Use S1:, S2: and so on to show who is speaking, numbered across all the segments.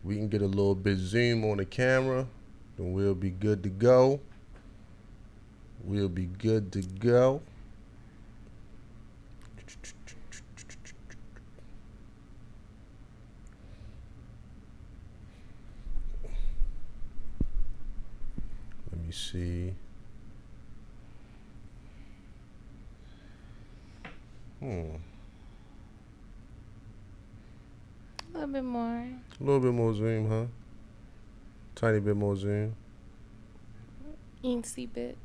S1: We can get a little bit zoom on the camera, then we'll be good to go. We'll be good to go. Let me see.
S2: A little bit more.
S1: A little bit more zoom, huh? Tiny bit more zoom.
S2: Eensy bit.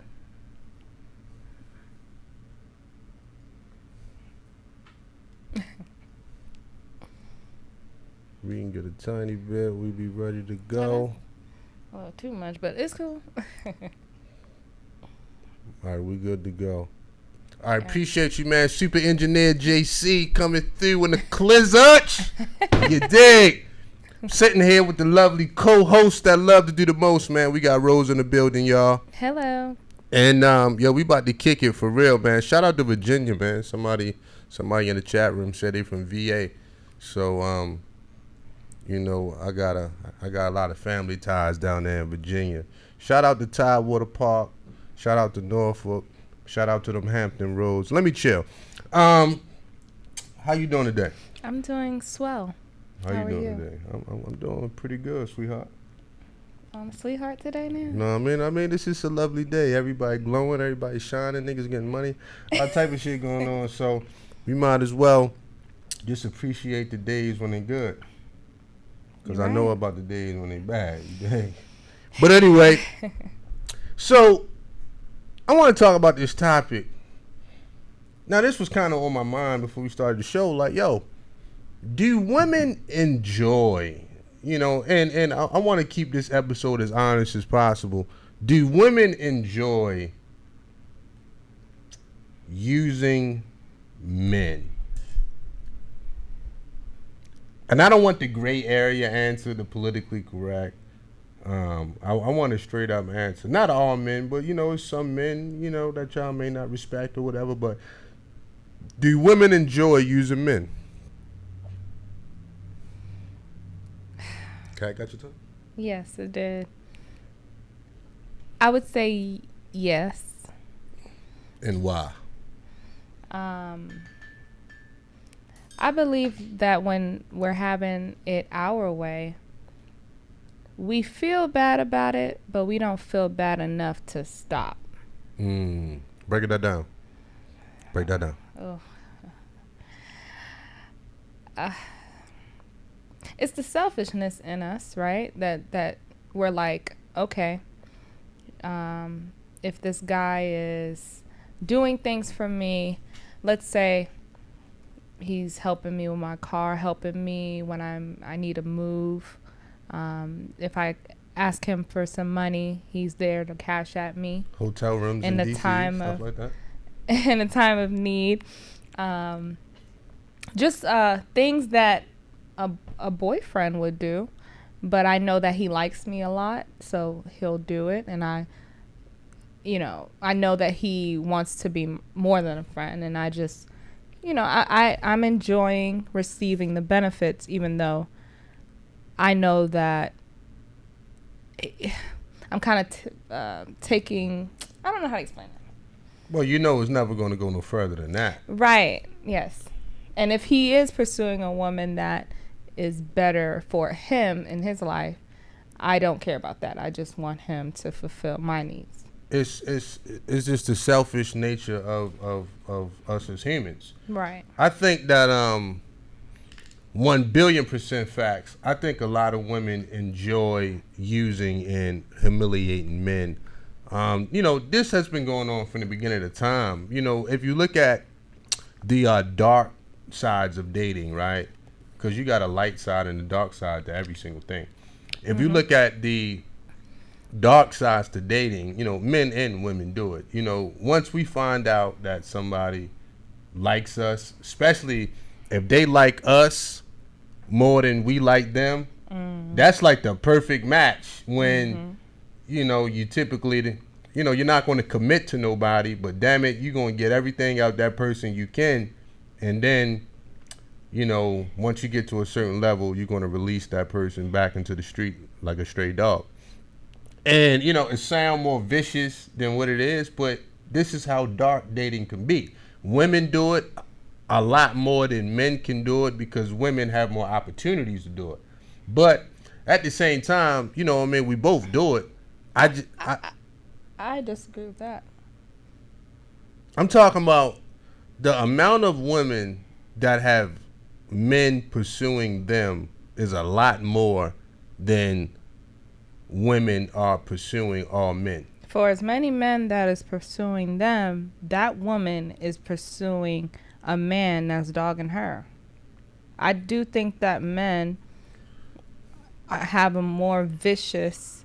S1: We can get a tiny bit. We be ready to go.
S2: A little too much, but it's cool.
S1: All right, we good to go. All right, appreciate you, man. Super Engineer JC coming through in the clizzard. You dig? I'm sitting here with the lovely co-host that love to do the most, man. We got Rose in the building, y'all.
S2: Hello.
S1: And we about to kick it for real, man. Shout out to Virginia, man. Somebody in the chat room said they from VA. So I got a lot of family ties down there in Virginia. Shout out to Tidewater Park. Shout out to Norfolk. Shout out to them Hampton Roads. Let me chill. How you doing today?
S2: I'm doing swell.
S1: How you doing today? I'm doing pretty good, sweetheart.
S2: Sweetheart today now?
S1: No, I mean, this is a lovely day. Everybody glowing, everybody shining, niggas getting money, all type of shit going on. So we might as well just appreciate the days when they're good. Because I know about the days when they're bad. But anyway, so I want to talk about this topic. Now, this was kind of on my mind before we started the show. Like, yo, do women enjoy, and I want to keep this episode as honest as possible. Do women enjoy using men? And I don't want the gray area answer, the politically correct. I want a straight up answer. Not all men, but it's some men, that y'all may not respect or whatever. But do women enjoy using men? Okay, got your tongue?
S2: Yes, it did. I would say yes.
S1: And why?
S2: I believe that when we're having it our way, we feel bad about it, but we don't feel bad enough to stop.
S1: Break that down. Break that down.
S2: It's the selfishness in us, right? That we're like, okay, if this guy is doing things for me, let's say he's helping me with my car, helping me when I need to move. If I ask him for some money, he's there to cash at me.
S1: Hotel rooms in DC, stuff like that.
S2: In a time of need. Just things that a boyfriend would do, but I know that he likes me a lot, so he'll do it. And I know that he wants to be more than a friend, and I just, I'm enjoying receiving the benefits, even though I know that I'm kind of taking, I don't know how to explain it.
S1: Well, it's never going to go no further than that.
S2: Right, yes. And if he is pursuing a woman that is better for him in his life, I don't care about that. I just want him to fulfill my needs.
S1: It's just the selfish nature of us as humans.
S2: Right.
S1: I think that 1,000,000,000% facts. I think a lot of women enjoy using and humiliating men. This has been going on from the beginning of time. If you look at the dark sides of dating, right? Because you got a light side and a dark side to every single thing. If you look at the dark sides to dating, men and women do it. Once we find out that somebody likes us, especially if they like us more than we like them, that's like the perfect match when, you typically, you're not going to commit to nobody, but damn it, you're going to get everything out that person you can. And then once you get to a certain level, you're going to release that person back into the street like a stray dog. And, it sounds more vicious than what it is, but this is how dark dating can be. Women do it a lot more than men can do it because women have more opportunities to do it. But at the same time, we both do it.
S2: I disagree with that.
S1: I'm talking about the amount of women that have men pursuing them is a lot more than women are pursuing all men.
S2: For as many men that is pursuing them, that woman is pursuing a man that's dogging her. I do think that men have a more vicious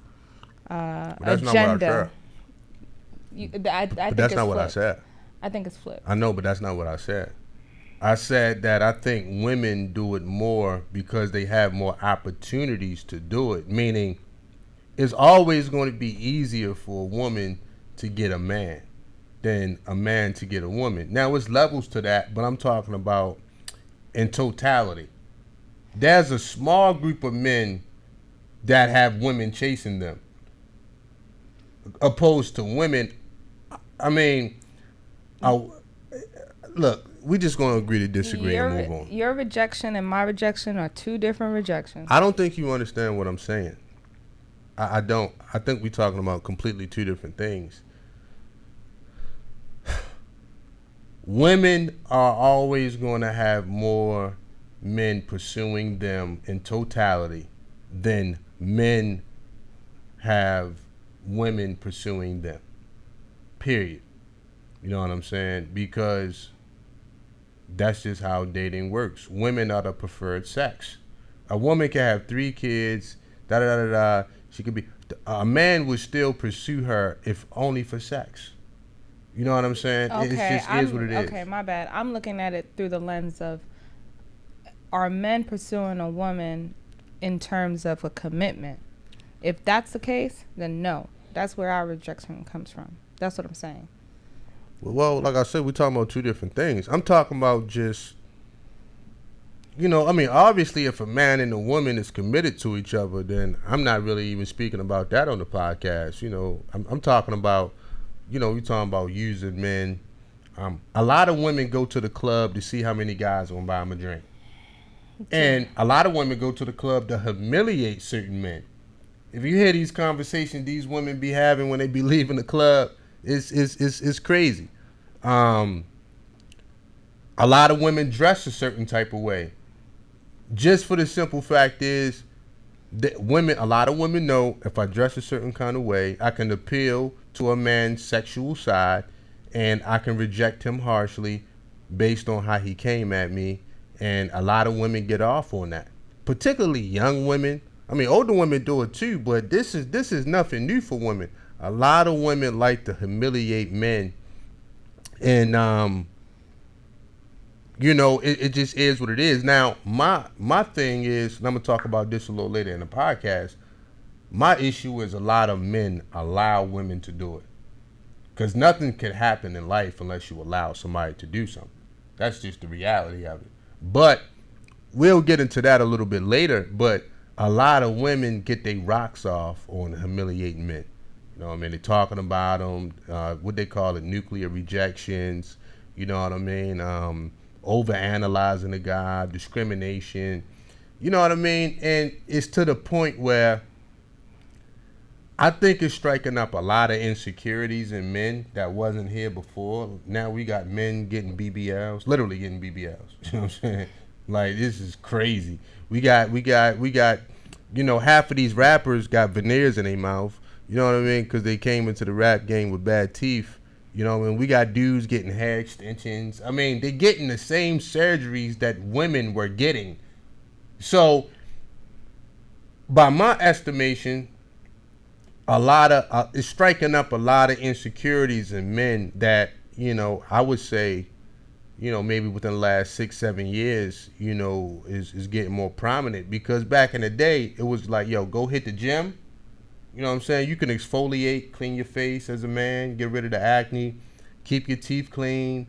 S2: agenda.
S1: But that's not what I said.
S2: I think it's flipped.
S1: I know, but that's not what I said. I said that I think women do it more because they have more opportunities to do it, meaning it's always going to be easier for a woman to get a man than a man to get a woman. Now, there's levels to that, but I'm talking about in totality. There's a small group of men that have women chasing them, opposed to women. Look, we just going to agree to disagree and move on.
S2: Your rejection and my rejection are two different rejections.
S1: I don't think you understand what I'm saying. I don't. I think we're talking about completely two different things. Women are always going to have more men pursuing them in totality than men have women pursuing them. Period. You know what I'm saying? Because that's just how dating works. Women are the preferred sex. A woman can have 3 kids, da-da-da-da-da. She could be, a man would still pursue her if only for sex. You know what I'm saying?
S2: Okay,
S1: it just is what it is.
S2: Okay, my bad. I'm looking at it through the lens of, are men pursuing a woman in terms of a commitment? If that's the case, then no. That's where our rejection comes from. That's what I'm saying.
S1: Well, like I said, we're talking about two different things. I'm talking about just, obviously if a man and a woman is committed to each other, then I'm not really even speaking about that on the podcast. I'm talking about, we're talking about using men. A lot of women go to the club to see how many guys are going to buy them a drink. And a lot of women go to the club to humiliate certain men. If you hear these conversations these women be having when they be leaving the club, it's crazy. A lot of women dress a certain type of way. Just for the simple fact is that a lot of women know if I dress a certain kind of way, I can appeal to a man's sexual side and I can reject him harshly based on how he came at me. And a lot of women get off on that, particularly young women. Older women do it too, but this is nothing new for women. A lot of women like to humiliate men, and it just is what it is. Now, my thing is, and I'm gonna talk about this a little later in the podcast. My issue is a lot of men allow women to do it, because nothing can happen in life unless you allow somebody to do something. That's just the reality of it. But we'll get into that a little bit later. But a lot of women get their rocks off on humiliating men. They're talking about them, what they call it, nuclear rejections. You know what I mean? Overanalyzing the guy, discrimination. You know what I mean? And it's to the point where I think it's striking up a lot of insecurities in men that wasn't here before. Now we got men getting BBLs, literally getting BBLs. You know what I'm saying? Like, this is crazy. We got, half of these rappers got veneers in their mouth. You know what I mean? Because they came into the rap game with bad teeth. We got dudes getting hair extensions. They're getting the same surgeries that women were getting. So, by my estimation, it's striking up a lot of insecurities in men that, I would say, maybe within the last 6-7 years, is getting more prominent. Because back in the day, it was like, yo, go hit the gym. You know what I'm saying? You can exfoliate, clean your face as a man, get rid of the acne, keep your teeth clean.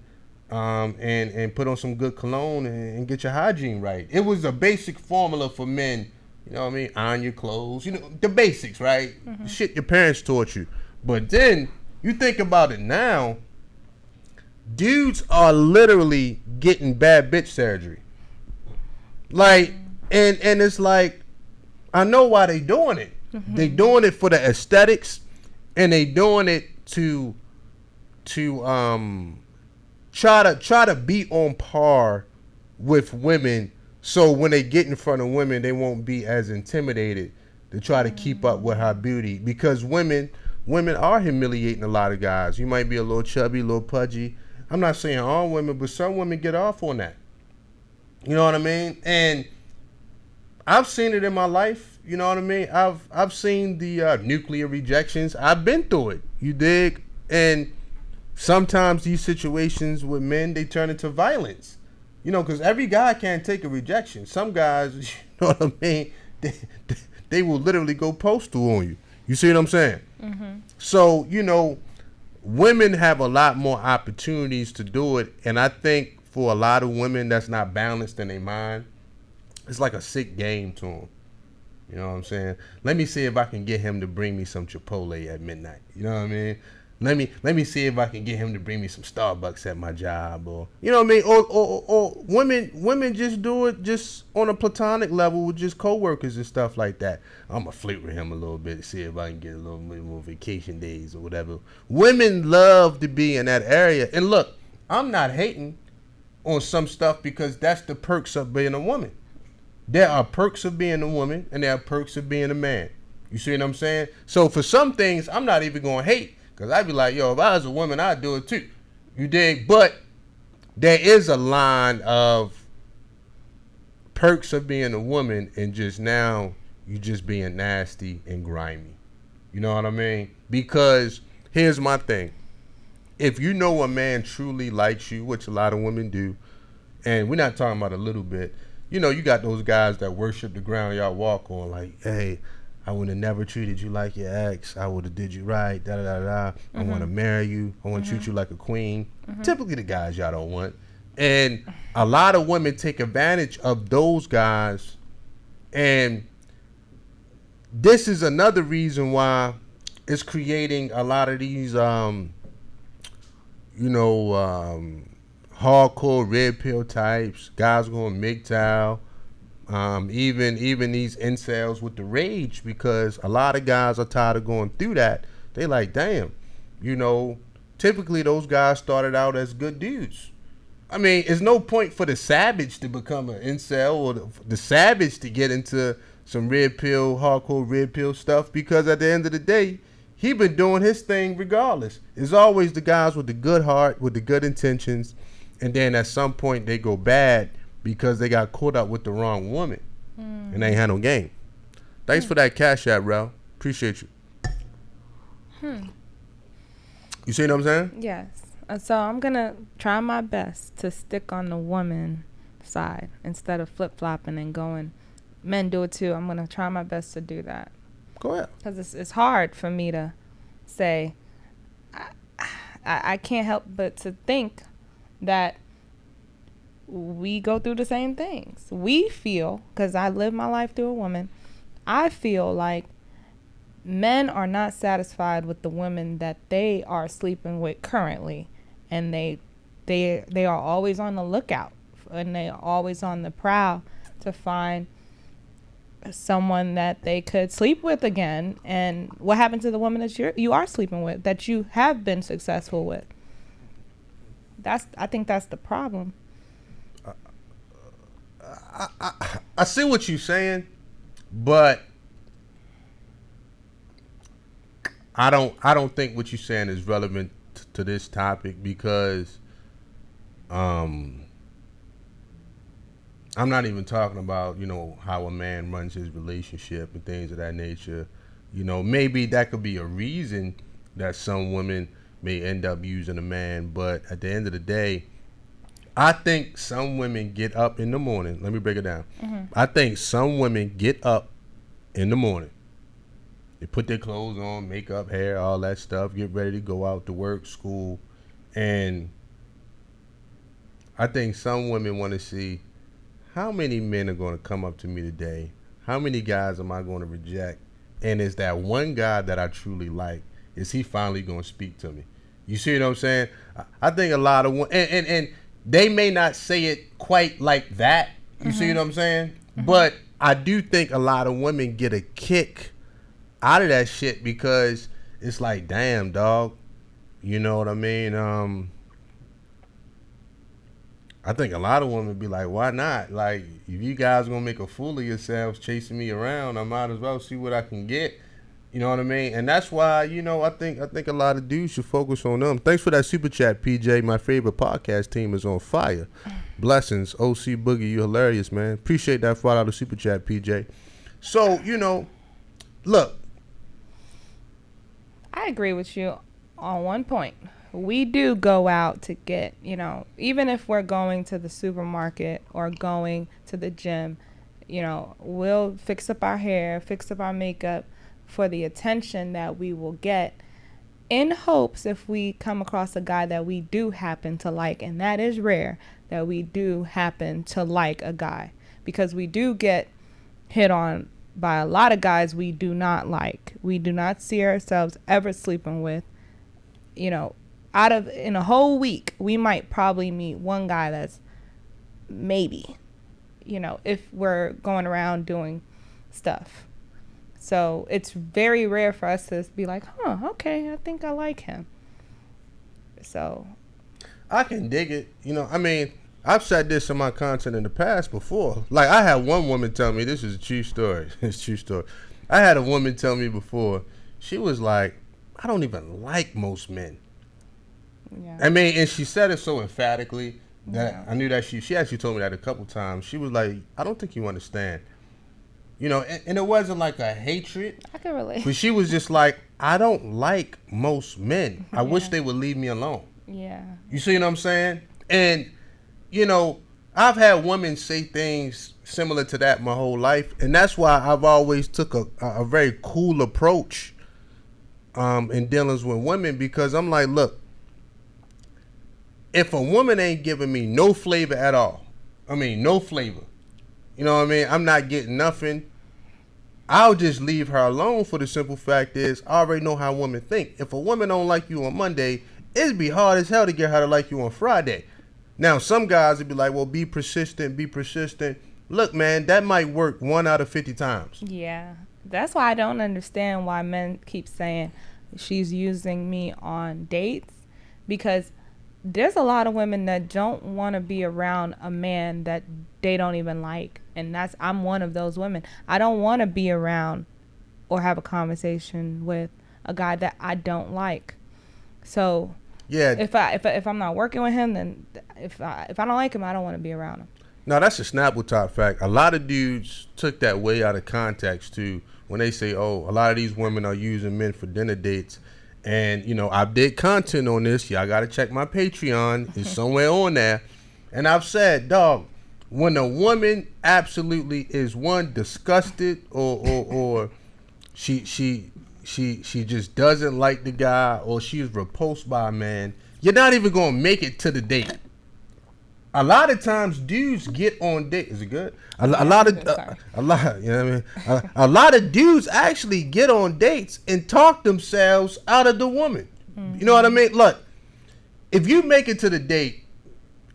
S1: and put on some good cologne and get your hygiene right. It was a basic formula for men. You know what I mean? Iron your clothes. You know, the basics, right? The shit your parents taught you. But then you think about it now, dudes are literally getting bad bitch surgery. Like, and it's like, I know why they doing it. They doing it for the aesthetics, and they doing it to try to be on par with women, so when they get in front of women, they won't be as intimidated to try to keep up with her beauty. Because women are humiliating a lot of guys. You might be a little chubby, a little pudgy. I'm not saying all women, but some women get off on that. You know what I mean? And I've seen it in my life. You know what I mean? I've seen the nuclear rejections. I've been through it. You dig? And sometimes these situations with men, they turn into violence. You know, because every guy can't take a rejection. Some guys, you know what I mean? They will literally go postal on you. You see what I'm saying? So, you know, women have a lot more opportunities to do it. And I think for a lot of women that's not balanced in their mind, it's like a sick game to them. You know what I'm saying? Let me see if I can get him to bring me some Chipotle at midnight. You know what I mean? Let me see if I can get him to bring me some Starbucks at my job, or you know what I mean, or women just do it just on a platonic level with just coworkers and stuff like that. I'm gonna flirt with him a little bit to see if I can get a little more vacation days or whatever. Women love to be in that area, and look, I'm not hating on some stuff because that's the perks of being a woman. There are perks of being a woman, and there are perks of being a man. You see what I'm saying? So for some things, I'm not even gonna hate. Because I'd be like, yo, if I was a woman, I'd do it too. You dig? But there is a line of perks of being a woman and just now you just being nasty and grimy. You know what I mean? Because here's my thing. If you know a man truly likes you, which a lot of women do, and we're not talking about a little bit, you know, you got those guys that worship the ground y'all walk on, like, hey, I would have never treated you like your ex. I would have did you right. Da da da da. I want to marry you. I want to treat you like a queen. Typically, the guys y'all don't want, and a lot of women take advantage of those guys. And this is another reason why it's creating a lot of these, hardcore red pill types. Guys going MGTOW. Even these incels with the rage, because a lot of guys are tired of going through that. They like, damn, you know, typically those guys started out as good dudes. I mean, it's no point for the savage to become an incel, or the savage to get into some hardcore red pill stuff, because at the end of the day, he been doing his thing regardless. It's always the guys with the good heart, with the good intentions, and then at some point they go bad because they got caught up with the wrong woman and they ain't had no game. Thanks for that cash app, Rel. Appreciate you. You see what I'm saying?
S2: Yes. So I'm going to try my best to stick on the woman side instead of flip-flopping and going. Men do it too. I'm going to try my best to do that.
S1: Go ahead.
S2: Because it's hard for me to say, I can't help but to think that we go through the same things. We feel, because I live my life through a woman, I feel like men are not satisfied with the women that they are sleeping with currently, and they are always on the lookout, and they are always on the prowl to find someone that they could sleep with again. And what happened to the woman that you are sleeping with, that you have been successful with? I think that's the problem.
S1: I see what you're saying, but I don't think what you're saying is relevant to this topic, because I'm not even talking about, you know, how a man runs his relationship and things of that nature. You know, maybe that could be a reason that some women may end up using a man, but at the end of the day, I think some women get up in the morning. Let me break it down. I think some women get up in the morning. They put their clothes on, makeup, hair, all that stuff, get ready to go out to work, school, and I think some women want to see how many men are going to come up to me today. How many guys am I going to reject? And is that one guy that I truly like, is he finally going to speak to me? You see what I'm saying? I think a lot of and they may not say it quite like that. You see what I'm saying? But I do think a lot of women get a kick out of that shit because it's like, damn, dog. You know what I mean? I think a lot of women be like, why not? Like, if you guys gonna make a fool of yourselves chasing me around, I might as well see what I can get. You know what I mean? And that's why, you know, I think a lot of dudes should focus on them. Thanks for that super chat, PJ. My favorite podcast team is on fire. Blessings, OC Boogie. You hilarious, man. Appreciate that $5 super chat, PJ. So, you know, look.
S2: I agree with you on one point. We do go out to get, you know, even if we're going to the supermarket or going to the gym, you know, we'll fix up our hair, fix up our makeup for the attention that we will get, in hopes if we come across a guy that we do happen to like, and that is rare, that we do happen to like a guy, because we do get hit on by a lot of guys we do not like. We do not see ourselves ever sleeping with. You know, in a whole week, we might probably meet one guy that's maybe, you know, if we're going around doing stuff. So it's very rare for us to be like, okay, I think I like him. So
S1: I can dig it. You know, I mean, I've said this in my content in the past before. Like, I had one woman tell me, this is a true story. It's a true story. I had a woman tell me before, she was like, I don't even like most men. Yeah. I mean, and she said it so emphatically that I knew that she actually told me that a couple times. She was like, I don't think you understand. You know, and it wasn't like a hatred.
S2: I can relate.
S1: But she was just like, I don't like most men. I wish they would leave me alone.
S2: Yeah.
S1: You see what I'm saying? And, you know, I've had women say things similar to that my whole life. And that's why I've always took a very cool approach in dealings with women, because I'm like, look, if a woman ain't giving me no flavor at all, I mean, no flavor, you know what I mean? I'm not getting nothing. I'll just leave her alone, for the simple fact is I already know how women think. If a woman don't like you on Monday, it'd be hard as hell to get her to like you on Friday. Now, some guys would be like, well, be persistent, be persistent. Look, man, that might work 1 out of 50 times.
S2: Yeah. That's why I don't understand why men keep saying she's using me on dates, because there's a lot of women that don't want to be around a man that they don't even like. And I'm one of those women. I don't want to be around or have a conversation with a guy that I don't like. So yeah, if I'm not working with him, then if I don't like him, I don't want to be around him.
S1: No, that's a Snapple top fact. A lot of dudes took that way out of context too when they say, oh, a lot of these women are using men for dinner dates. And, you know, I did content on this. Y'all got to check my Patreon. It's somewhere on there. And I've said, dog, when a woman absolutely is disgusted or she just doesn't like the guy, or she's repulsed by a man, you're not even going to make it to the date. A lot of times dudes get on dates. Is it good? A lot, you know what I mean? A lot of dudes actually get on dates and talk themselves out of the woman. Mm-hmm. You know what I mean? Look, if you make it to the date,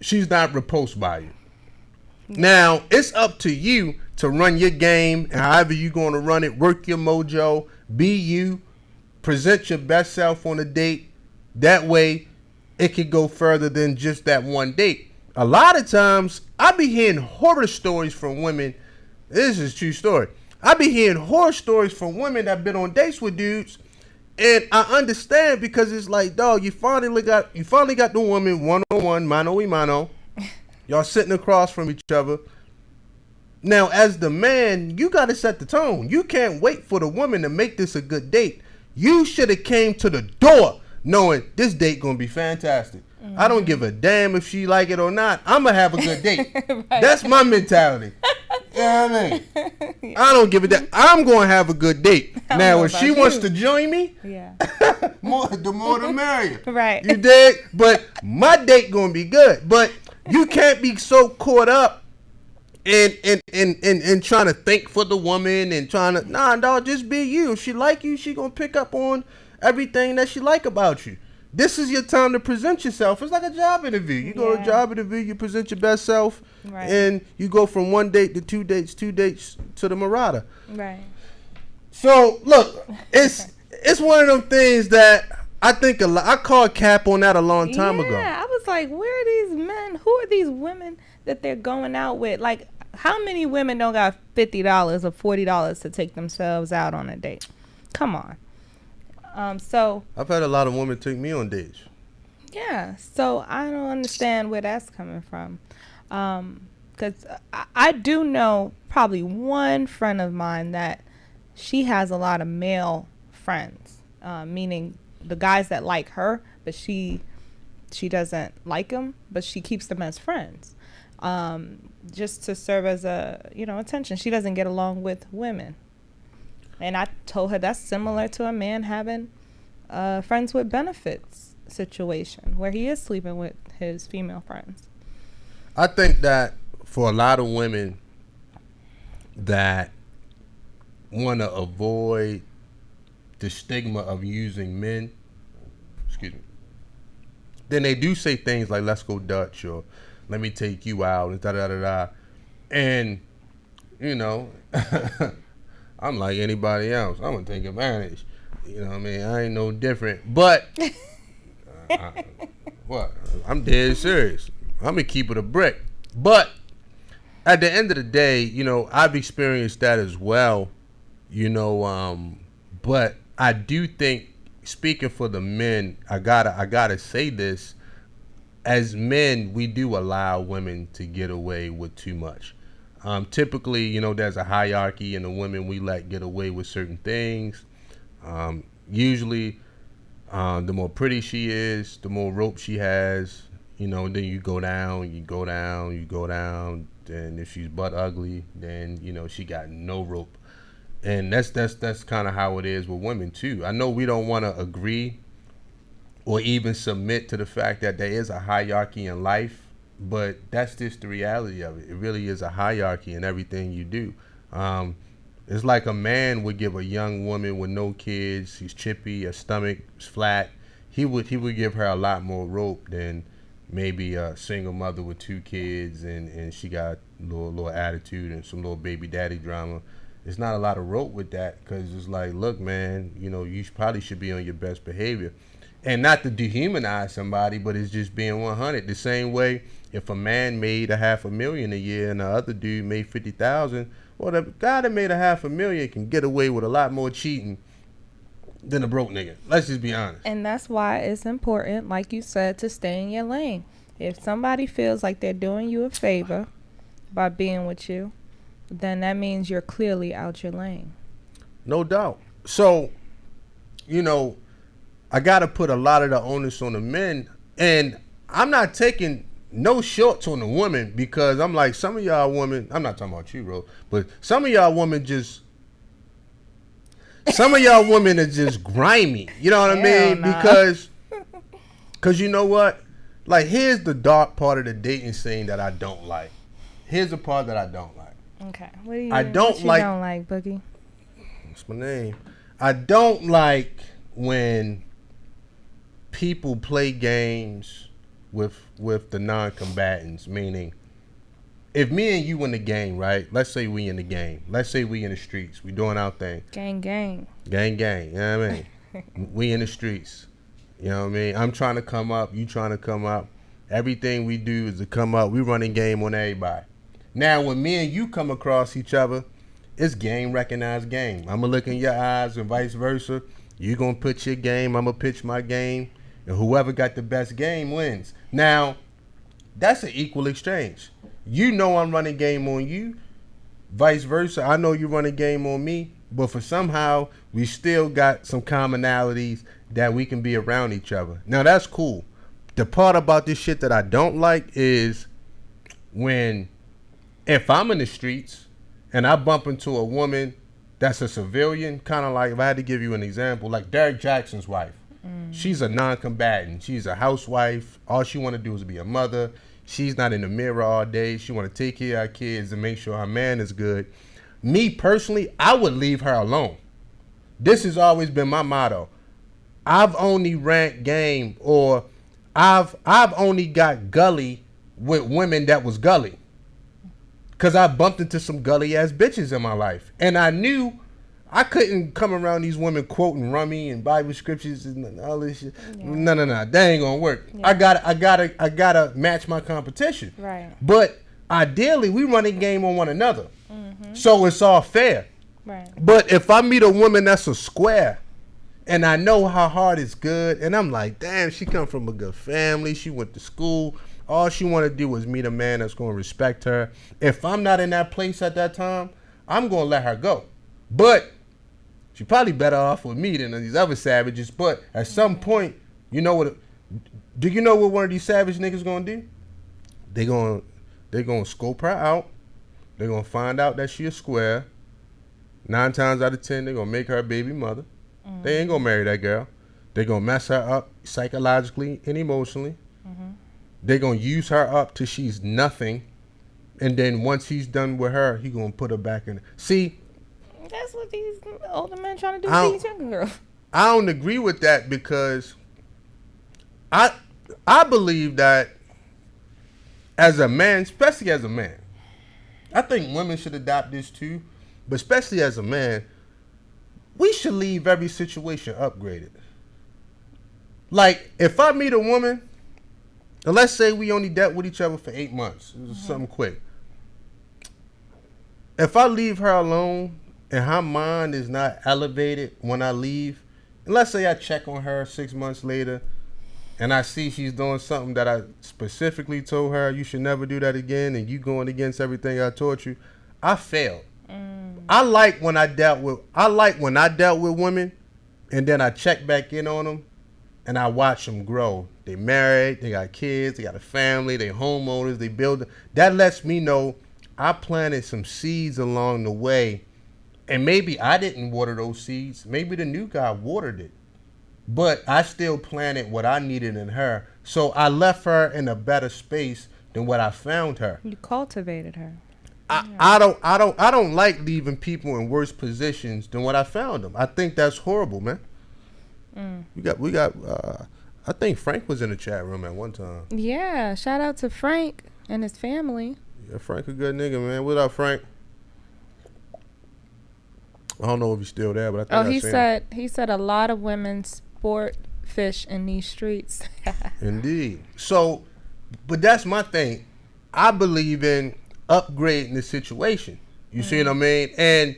S1: she's not repulsed by you. Now, it's up to you to run your game, and however you're going to run it, work your mojo, be you, present your best self on a date. That way, it could go further than just that one date. A lot of times, I be hearing horror stories from women. This is a true story. I be hearing horror stories from women that been on dates with dudes, and I understand, because it's like, dog, you finally got the woman one-on-one, mano-y-mano. Y'all sitting across from each other. Now, as the man, you got to set the tone. You can't wait for the woman to make this a good date. You should have came to the door knowing this date going to be fantastic. Mm-hmm. I don't give a damn if she like it or not. I'm going to have a good date. Right. That's my mentality. You know what I mean? Yeah. I don't give a damn. I'm going to have a good date. Now, if she wants to join me,
S2: yeah,
S1: the more the merrier.
S2: Right.
S1: You dig? But my date going to be good. But You can't be so caught up in trying to think for the woman and trying to dog, just be you. If she like you, she gonna pick up on everything that she like about you. This is your time to present yourself. It's like a job interview. You go to a job interview, you present your best self, and you go from 1 date to 2 dates, 2 dates to the Marauder.
S2: Right.
S1: So look, it's one of them things that I think I called cap on that a long time ago.
S2: Yeah, I was like, where are these men? Who are these women that they're going out with? Like, how many women don't got $50 or $40 to take themselves out on a date? Come on. So
S1: I've had a lot of women take me on dates.
S2: Yeah, so I don't understand where that's coming from. Because I do know probably one friend of mine that she has a lot of male friends, meaning the guys that like her, but she doesn't like them, but she keeps them as friends, just to serve as attention. She doesn't get along with women. And I told her that's similar to a man having friends with benefits situation where he is sleeping with his female friends.
S1: I think that for a lot of women that want to avoid the stigma of using men, then they do say things like, let's go Dutch, or let me take you out, and da-da-da-da. And, I'm like anybody else. I'm going to take advantage. You know what I mean? I ain't no different. But, I'm dead serious. I'm going to keep it a brick. But, at the end of the day, I've experienced that as well. But I do think, speaking for the men, I gotta say this. As men, we do allow women to get away with too much. Typically, there's a hierarchy, and the women we let get away with certain things. Usually, the more pretty she is, the more rope she has. Then you go down. And if she's butt ugly, then she got no rope. And that's kind of how it is with women too. I know we don't want to agree or even submit to the fact that there is a hierarchy in life. But that's just the reality of it. It really is a hierarchy in everything you do. It's like a man would give a young woman with no kids, she's chippy, her stomach is flat. He would give her a lot more rope than maybe a single mother with 2 kids and she got a little attitude and some little baby daddy drama. There's not a lot of rope with that, because it's like, look, man, you probably should be on your best behavior. And not to dehumanize somebody, but it's just being 100. The same way, if a man made $500,000 a year and the other dude made 50,000, well, the guy that made $500,000 can get away with a lot more cheating than a broke nigga. Let's just be honest.
S2: And that's why it's important, like you said, to stay in your lane. If somebody feels like they're doing you a favor by being with you, then that means you're clearly out your lane.
S1: No doubt. So, I got to put a lot of the onus on the men, and I'm not taking no shorts on the women, because I'm like, some of y'all women, I'm not talking about you, bro, but some of y'all women are just grimy. You know what I mean?
S2: Nah.
S1: Because you know what? Like, here's the dark part of the dating scene that I don't like. Here's the part that I don't like.
S2: Okay. What do you
S1: don't
S2: like, Boogie?
S1: That's my name. I don't like when people play games with the non-combatants, meaning if me and you in the game, right? Let's say we in the game. Let's say we in the streets. We doing our thing.
S2: Gang.
S1: Gang. You know what I mean? We in the streets. You know what I mean? I'm trying to come up. You trying to come up. Everything we do is to come up. We running game on everybody. Now, when me and you come across each other, it's game recognized game. I'm going to look in your eyes and vice versa. You going to put your game. I'm going to pitch my game. And whoever got the best game wins. Now, that's an equal exchange. You know I'm running game on you. Vice versa. I know you running game on me. But for somehow, we still got some commonalities that we can be around each other. Now, that's cool. The part about this shit that I don't like is if I'm in the streets and I bump into a woman that's a civilian, kind of like, if I had to give you an example, like Derek Jackson's wife. She's a non-combatant. She's a housewife. All she want to do is be a mother. She's not in the mirror all day. She want to take care of our kids and make sure her man is good. Me personally, I would leave her alone. This has always been my motto. I've only ranked game, or I've only got gully with women that was gully. Cause I bumped into some gully ass bitches in my life. And I knew I couldn't come around these women quoting Rummy and Bible scriptures and all this shit. Yeah. No, that ain't gonna work. Yeah. I gotta match my competition.
S2: Right.
S1: But ideally, we run a game on one another, so it's all fair.
S2: Right.
S1: But if I meet a woman that's a square, and I know her heart is good, and I'm like, damn, she come from a good family. She went to school. All she want to do is meet a man that's gonna respect her. If I'm not in that place at that time, I'm gonna let her go. But she probably better off with me than these other savages. But at some point, you know what? Do you know what one of these savage niggas gonna do? They gonna scope her out. They gonna find out that she a square. 9 times out of 10, they gonna make her a baby mother. They ain't gonna marry that girl. They gonna mess her up psychologically and emotionally. They gonna use her up till she's nothing, and then once he's done with her, he gonna put her back in. See.
S2: That's what these older men trying to do to these younger girls.
S1: I don't agree with that, because I believe that as a man, especially as a man, I think women should adopt this too, but especially as a man, we should leave every situation upgraded. Like, if I meet a woman, and let's say we only dealt with each other for 8 months, it was something quick. If I leave her alone, and her mind is not elevated when I leave, and let's say I check on her 6 months later, and I see she's doing something that I specifically told her, you should never do that again, and you going against everything I taught you, I failed. I like when I dealt with women, and then I check back in on them, and I watch them grow. They married, they got kids, they got a family, they homeowners, they build. That lets me know I planted some seeds along the way. And maybe I didn't water those seeds. Maybe the new guy watered it. But I still planted what I needed in her. So I left her in a better space than what I found her.
S2: You cultivated her.
S1: I don't like leaving people in worse positions than what I found them. I think that's horrible, man. We got I think Frank was in the chat room at one time.
S2: Yeah, shout out to Frank and his family.
S1: Yeah, Frank a good nigga, man. What up, Frank? I don't know if he's still there, but I think
S2: he said a lot of women sport fish in these streets.
S1: Indeed. So, but that's my thing. I believe in upgrading the situation. You see what I mean? And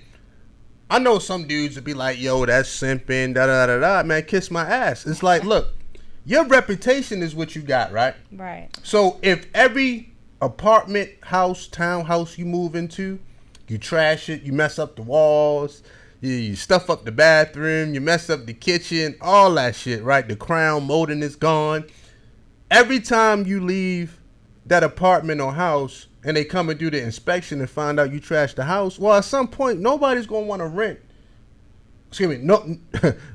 S1: I know some dudes would be like, yo, that's simping, da-da-da-da. Man, kiss my ass. It's like, look, your reputation is what you got, right?
S2: Right.
S1: So if every apartment, house, townhouse you move into, you trash it, you mess up the walls, you stuff up the bathroom, you mess up the kitchen, all that shit, right? The crown molding is gone. Every time you leave that apartment or house and they come and do the inspection and find out you trashed the house, well, at some point, nobody's going to want to rent. Excuse me,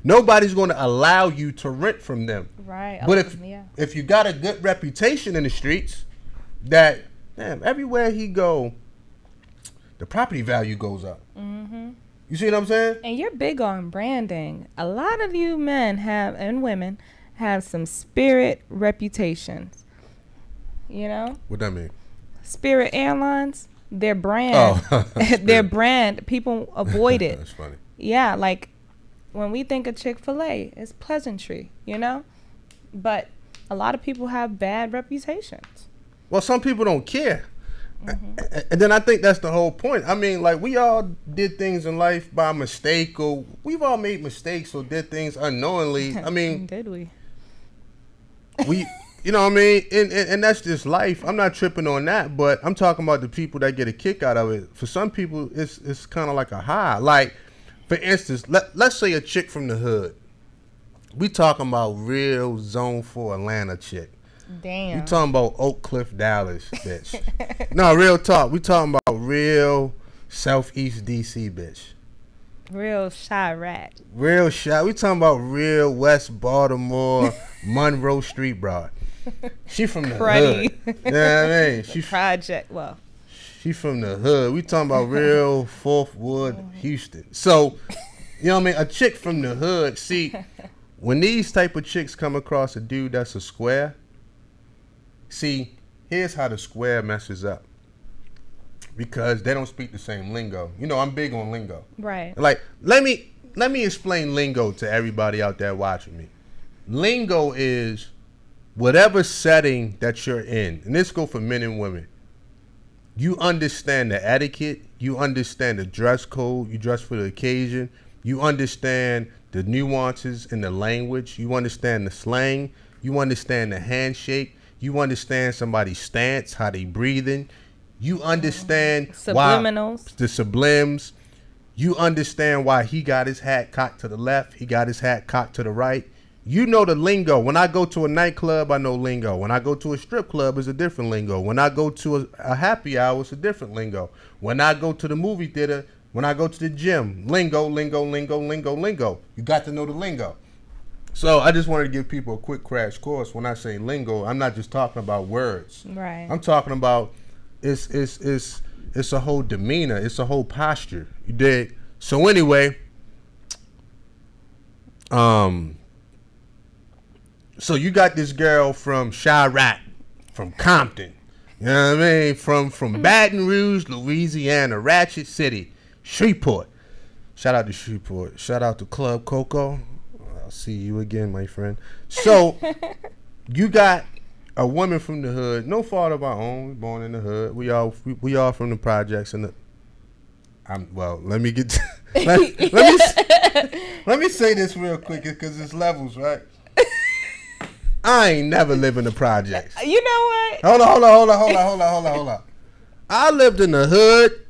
S1: nobody's going to allow you to rent from them.
S2: Right.
S1: But if you got a good reputation in the streets, that, damn, everywhere he go, the property value goes up.
S2: Mm-hmm.
S1: You see what I'm saying?
S2: And you're big on branding. A lot of you men and women have some Spirit reputations. You know?
S1: What that mean?
S2: Spirit Airlines, their brand, their brand, people avoid it.
S1: That's funny.
S2: Yeah, like when we think of Chick-fil-A, it's pleasantry, you know? But a lot of people have bad reputations.
S1: Well, some people don't care.
S2: Mm-hmm.
S1: And then I think that's the whole point. I mean, like, we all did things in life by mistake, or we've all made mistakes or did things unknowingly. I mean,
S2: did we?
S1: You know what I mean? And that's just life. I'm not tripping on that, but I'm talking about the people that get a kick out of it. For some people, it's kind of like a high. Like, for instance, let's say a chick from the hood. We talking about real Zone 4 Atlanta chick.
S2: Damn.
S1: We talking about Oak Cliff, Dallas, bitch. No, real talk. We talking about real Southeast DC, bitch.
S2: Real Chirac.
S1: Real shot. We talking about real West Baltimore, Monroe Street broad. She from the
S2: Cruddy.
S1: hood. You know what I mean? She from the hood. We talking about real Fourth Wood, Houston. So, you know what I mean? A chick from the hood. See, when these type of chicks come across a dude that's a square, see, here's how the square messes up. Because they don't speak the same lingo. You know, I'm big on lingo.
S2: Right.
S1: Like, let me explain lingo to everybody out there watching me. Lingo is whatever setting that you're in, and this go for men and women. You understand the etiquette, you understand the dress code, you dress for the occasion, you understand the nuances in the language, you understand the slang, you understand the handshake, you understand somebody's stance, how they breathing, you understand
S2: subliminals,
S1: the sublims, you understand why he got his hat cocked to the left, he got his hat cocked to the right. You know the lingo. When I go to a nightclub, I know lingo. When I go to a strip club, it's a different lingo. When I go to a happy hour, it's a different lingo. When I go to the movie theater, when I go to the gym, lingo, lingo, lingo, lingo, lingo. You got to know the lingo. So I just wanted to give people a quick crash course. When I say lingo, I'm not just talking about words.
S2: Right.
S1: I'm talking about it's a whole demeanor. It's a whole posture. You dig? So anyway, so you got this girl from Chirac, from Compton, you know what I mean? From Baton Rouge, Louisiana, Ratchet City, Shreveport. Shout out to Shreveport. Shout out to Club Coco. I'll see you again, my friend. So you got a woman from the hood, no fault of our own. We born in the hood. We all from the projects and let me get let me say this real quick because it's levels, right? I ain't never lived in the projects.
S2: You know what?
S1: Hold on. I lived in the hood.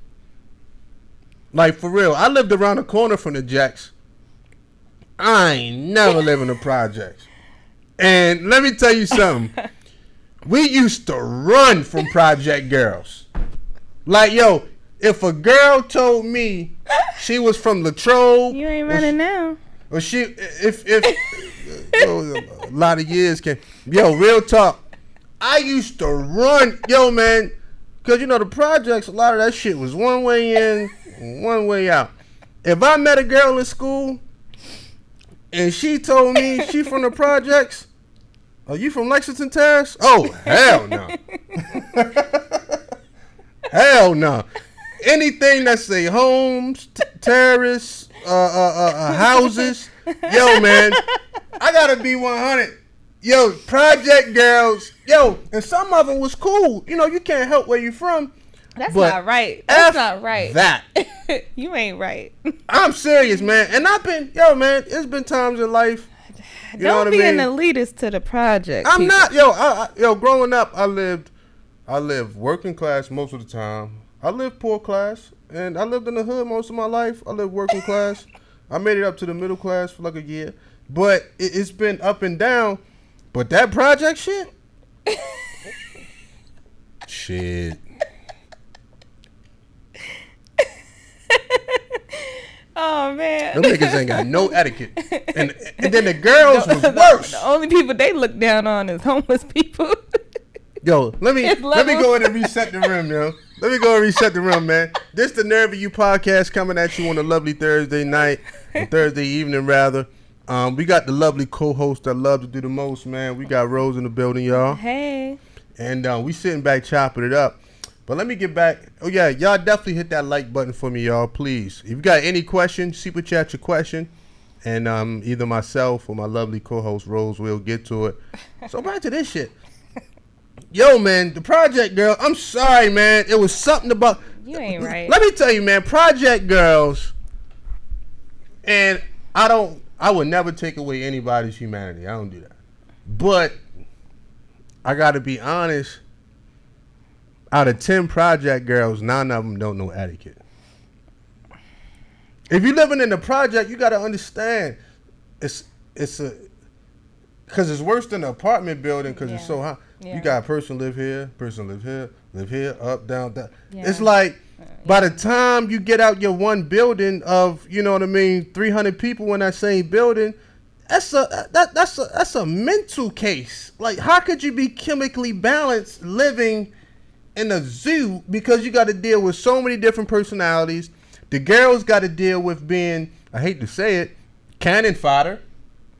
S1: Like, for real. I lived around the corner from the Jacks. I ain't never lived in the projects. And let me tell you something. We used to run from project girls. Like, yo, if a girl told me she was from Latrobe.
S2: You ain't running now.
S1: Or if a lot of years came. Yo, real talk. I used to run, yo, man, because, you know, the projects, a lot of that shit was one way in, one way out. If I met a girl in school and she told me she from the projects, are you from Lexington Terrace? Oh, hell no. Hell no. Anything that say homes, terrace, houses, yo, man, I gotta be 100. Yo, project girls, yo, and some of them was cool. You know, you can't help where you from.
S2: That's not right. That's not right.
S1: That.
S2: You ain't right.
S1: I'm serious, man. And I've been, yo, man, it's been times in life. You know what I mean?
S2: Don't be an elitist to the project.
S1: I'm not, yo, growing up, I lived working class most of the time. I lived poor class, and I lived in the hood most of my life. I lived working class. I made it up to the middle class for like a year. But it's been up and down. But that project shit? Shit.
S2: Oh, man.
S1: Them niggas ain't got no etiquette. And then the girls was worse.
S2: The only people they look down on is homeless people.
S1: Yo, let me go in and reset the room, yo. Let me go and reset the room, man. This the Nerve of You podcast coming at you on a lovely Thursday night, or Thursday evening, rather. We got the lovely co-host that love to do the most, man. We got Rose in the building, y'all.
S2: Hey.
S1: And we sitting back chopping it up. But let me get back. Oh, yeah, y'all definitely hit that like button for me, y'all, please. If you got any questions, super chat your question. And either myself or my lovely co-host, Rose, will get to it. So back to this shit. Yo, man, the project girl, I'm sorry, man. It was something about...
S2: You ain't right.
S1: Let me tell you, man, project girls, and I would never take away anybody's humanity. I don't do that. But I got to be honest, out of 10 project girls, 9 of them don't know etiquette. If you're living in the project, you got to understand because it's worse than an apartment building because it's so high. Yeah. You got a person live here, live here, up, down, down. Yeah. It's like by the time you get out your one building of, you know what I mean, 300 people in that same building, that's a mental case. Like, how could you be chemically balanced living in a zoo, because you got to deal with so many different personalities. The girls got to deal with being, I hate to say it, cannon fodder.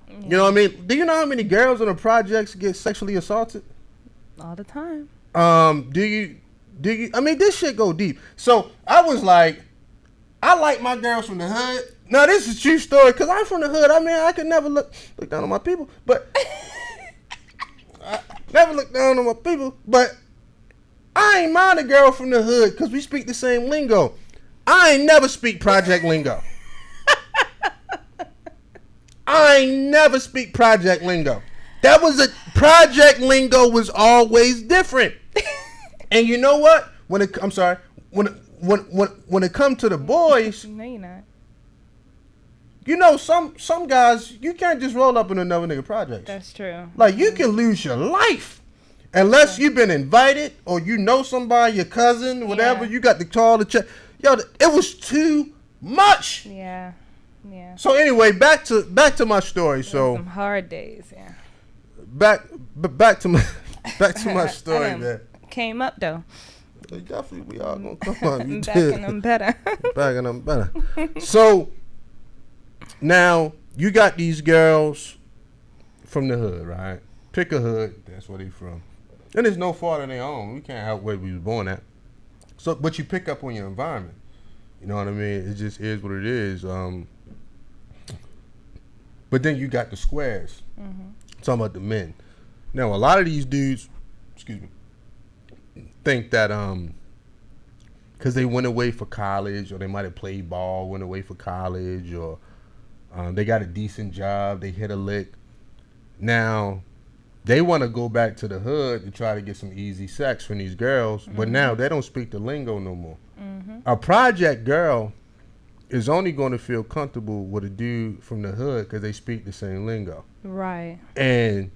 S1: You know what I mean? Do you know how many girls in the projects get sexually assaulted?
S2: All the time.
S1: Do you? I mean, this shit go deep. So I was like, I like my girls from the hood. Now this is a true story, because I'm from the hood. I mean, I could never look down on my people, but I never look down on my people. But I ain't mind a girl from the hood, because we speak the same lingo. I ain't never speak project lingo. I ain't never speak project lingo. Project lingo was always different. And you know what? When it comes to the boys,
S2: No, you're not.
S1: You know, some guys, you can't just roll up in another nigga project.
S2: That's true.
S1: Like, you can lose your life unless you've been invited, or you know somebody, your cousin, whatever. You got to call the check. Yo, it was too much.
S2: Yeah. Yeah.
S1: So anyway, back to my story. So
S2: some hard days. Yeah.
S1: Back to my story, man.
S2: Came up though.
S1: Definitely, we all gonna come on. You
S2: Back
S1: did.
S2: and I'm better.
S1: Back and I'm better. So now you got these girls from the hood, right? Pick a hood. That's where they from. And there's no fault of their own. We can't help where we was born at. So, but you pick up on your environment. You know what I mean? It just is what it is. But then you got the squares. Mm-hmm. Talking about the men. Now, a lot of these dudes, think that because they went away for college, or they might have played ball, went away for college, or they got a decent job, they hit a lick. Now, they want to go back to the hood to try to get some easy sex from these girls, but now they don't speak the lingo no more. Mm-hmm. A project girl is only going to feel comfortable with a dude from the hood because they speak the same lingo.
S2: Right.
S1: And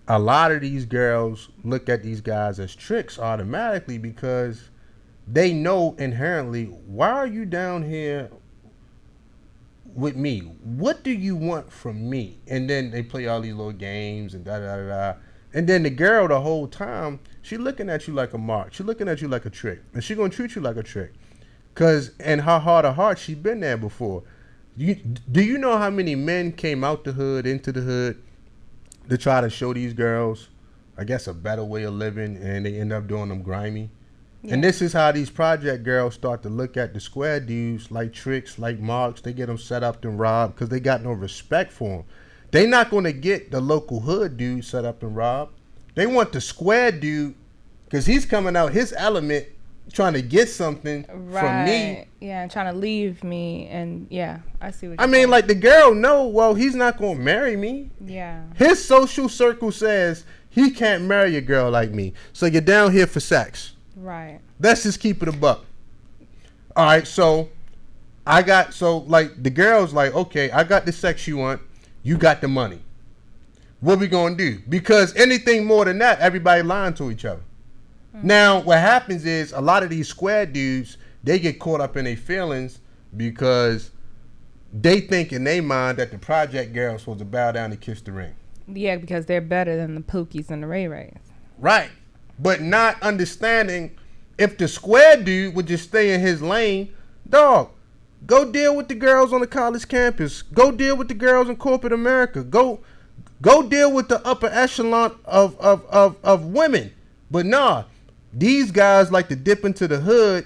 S1: a lot of these girls look at these guys as tricks automatically, because they know inherently, why are you down here with me? What do you want from me? And then they play all these little games and da-da-da-da. And then the girl, the whole time, she looking at you like a mark. She looking at you like a trick. And she going to treat you like a trick. Because in her heart of hearts, she been there before. Do you know how many men came out the hood, into the hood, to try to show these girls, I guess, a better way of living, and they end up doing them grimy? Yeah. And this is how these project girls start to look at the square dudes like tricks, like marks. They get them set up and robbed because they got no respect for them. They not going to get the local hood dude set up and robbed. They want the square dude, because he's coming out his element, trying to get something from me.
S2: Yeah, trying to leave me. And yeah, I see what
S1: I mean,
S2: saying.
S1: like, the girl know, well, he's not going to marry me.
S2: Yeah.
S1: His social circle says he can't marry a girl like me. So you're down here for sex.
S2: Right.
S1: Let's just keep it a buck. All right, so the girl's like, okay, I got the sex you want. You got the money. What we going to do? Because anything more than that, everybody lying to each other. Now, what happens is a lot of these square dudes, they get caught up in their feelings because they think in their mind that the project girl's supposed to bow down and kiss the ring.
S2: Yeah, because they're better than the Pookies and the Ray Rays.
S1: Right. But not understanding, if the square dude would just stay in his lane, dog, go deal with the girls on the college campus. Go deal with the girls in corporate America. Go deal with the upper echelon of women. But nah. These guys like to dip into the hood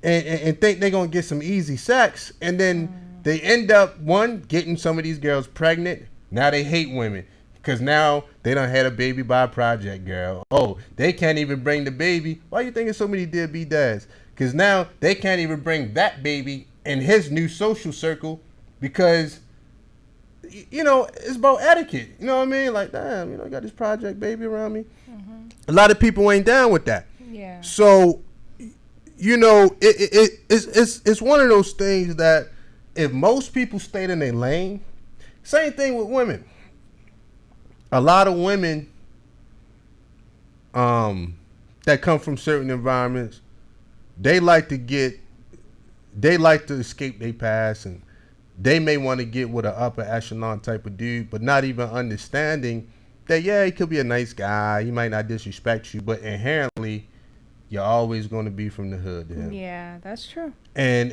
S1: and think they're going to get some easy sex. And then they end up, one, getting some of these girls pregnant. Now they hate women because now they done had a baby by a project girl. Oh, they can't even bring the baby. Why you thinking so many deadbeat dads? Because now they can't even bring that baby in his new social circle because, you know, it's about etiquette. You know what I mean? Like, damn, you know, I got this project baby around me. A lot of people ain't down with that.
S2: Yeah.
S1: So, you know, it's one of those things that if most people stayed in their lane, same thing with women. A lot of women that come from certain environments, they like to escape their past and they may want to get with an upper echelon type of dude, but not even understanding that, yeah, he could be a nice guy. He might not disrespect you, but inherently, you're always going to be from the hood to him.
S2: Yeah, that's true.
S1: And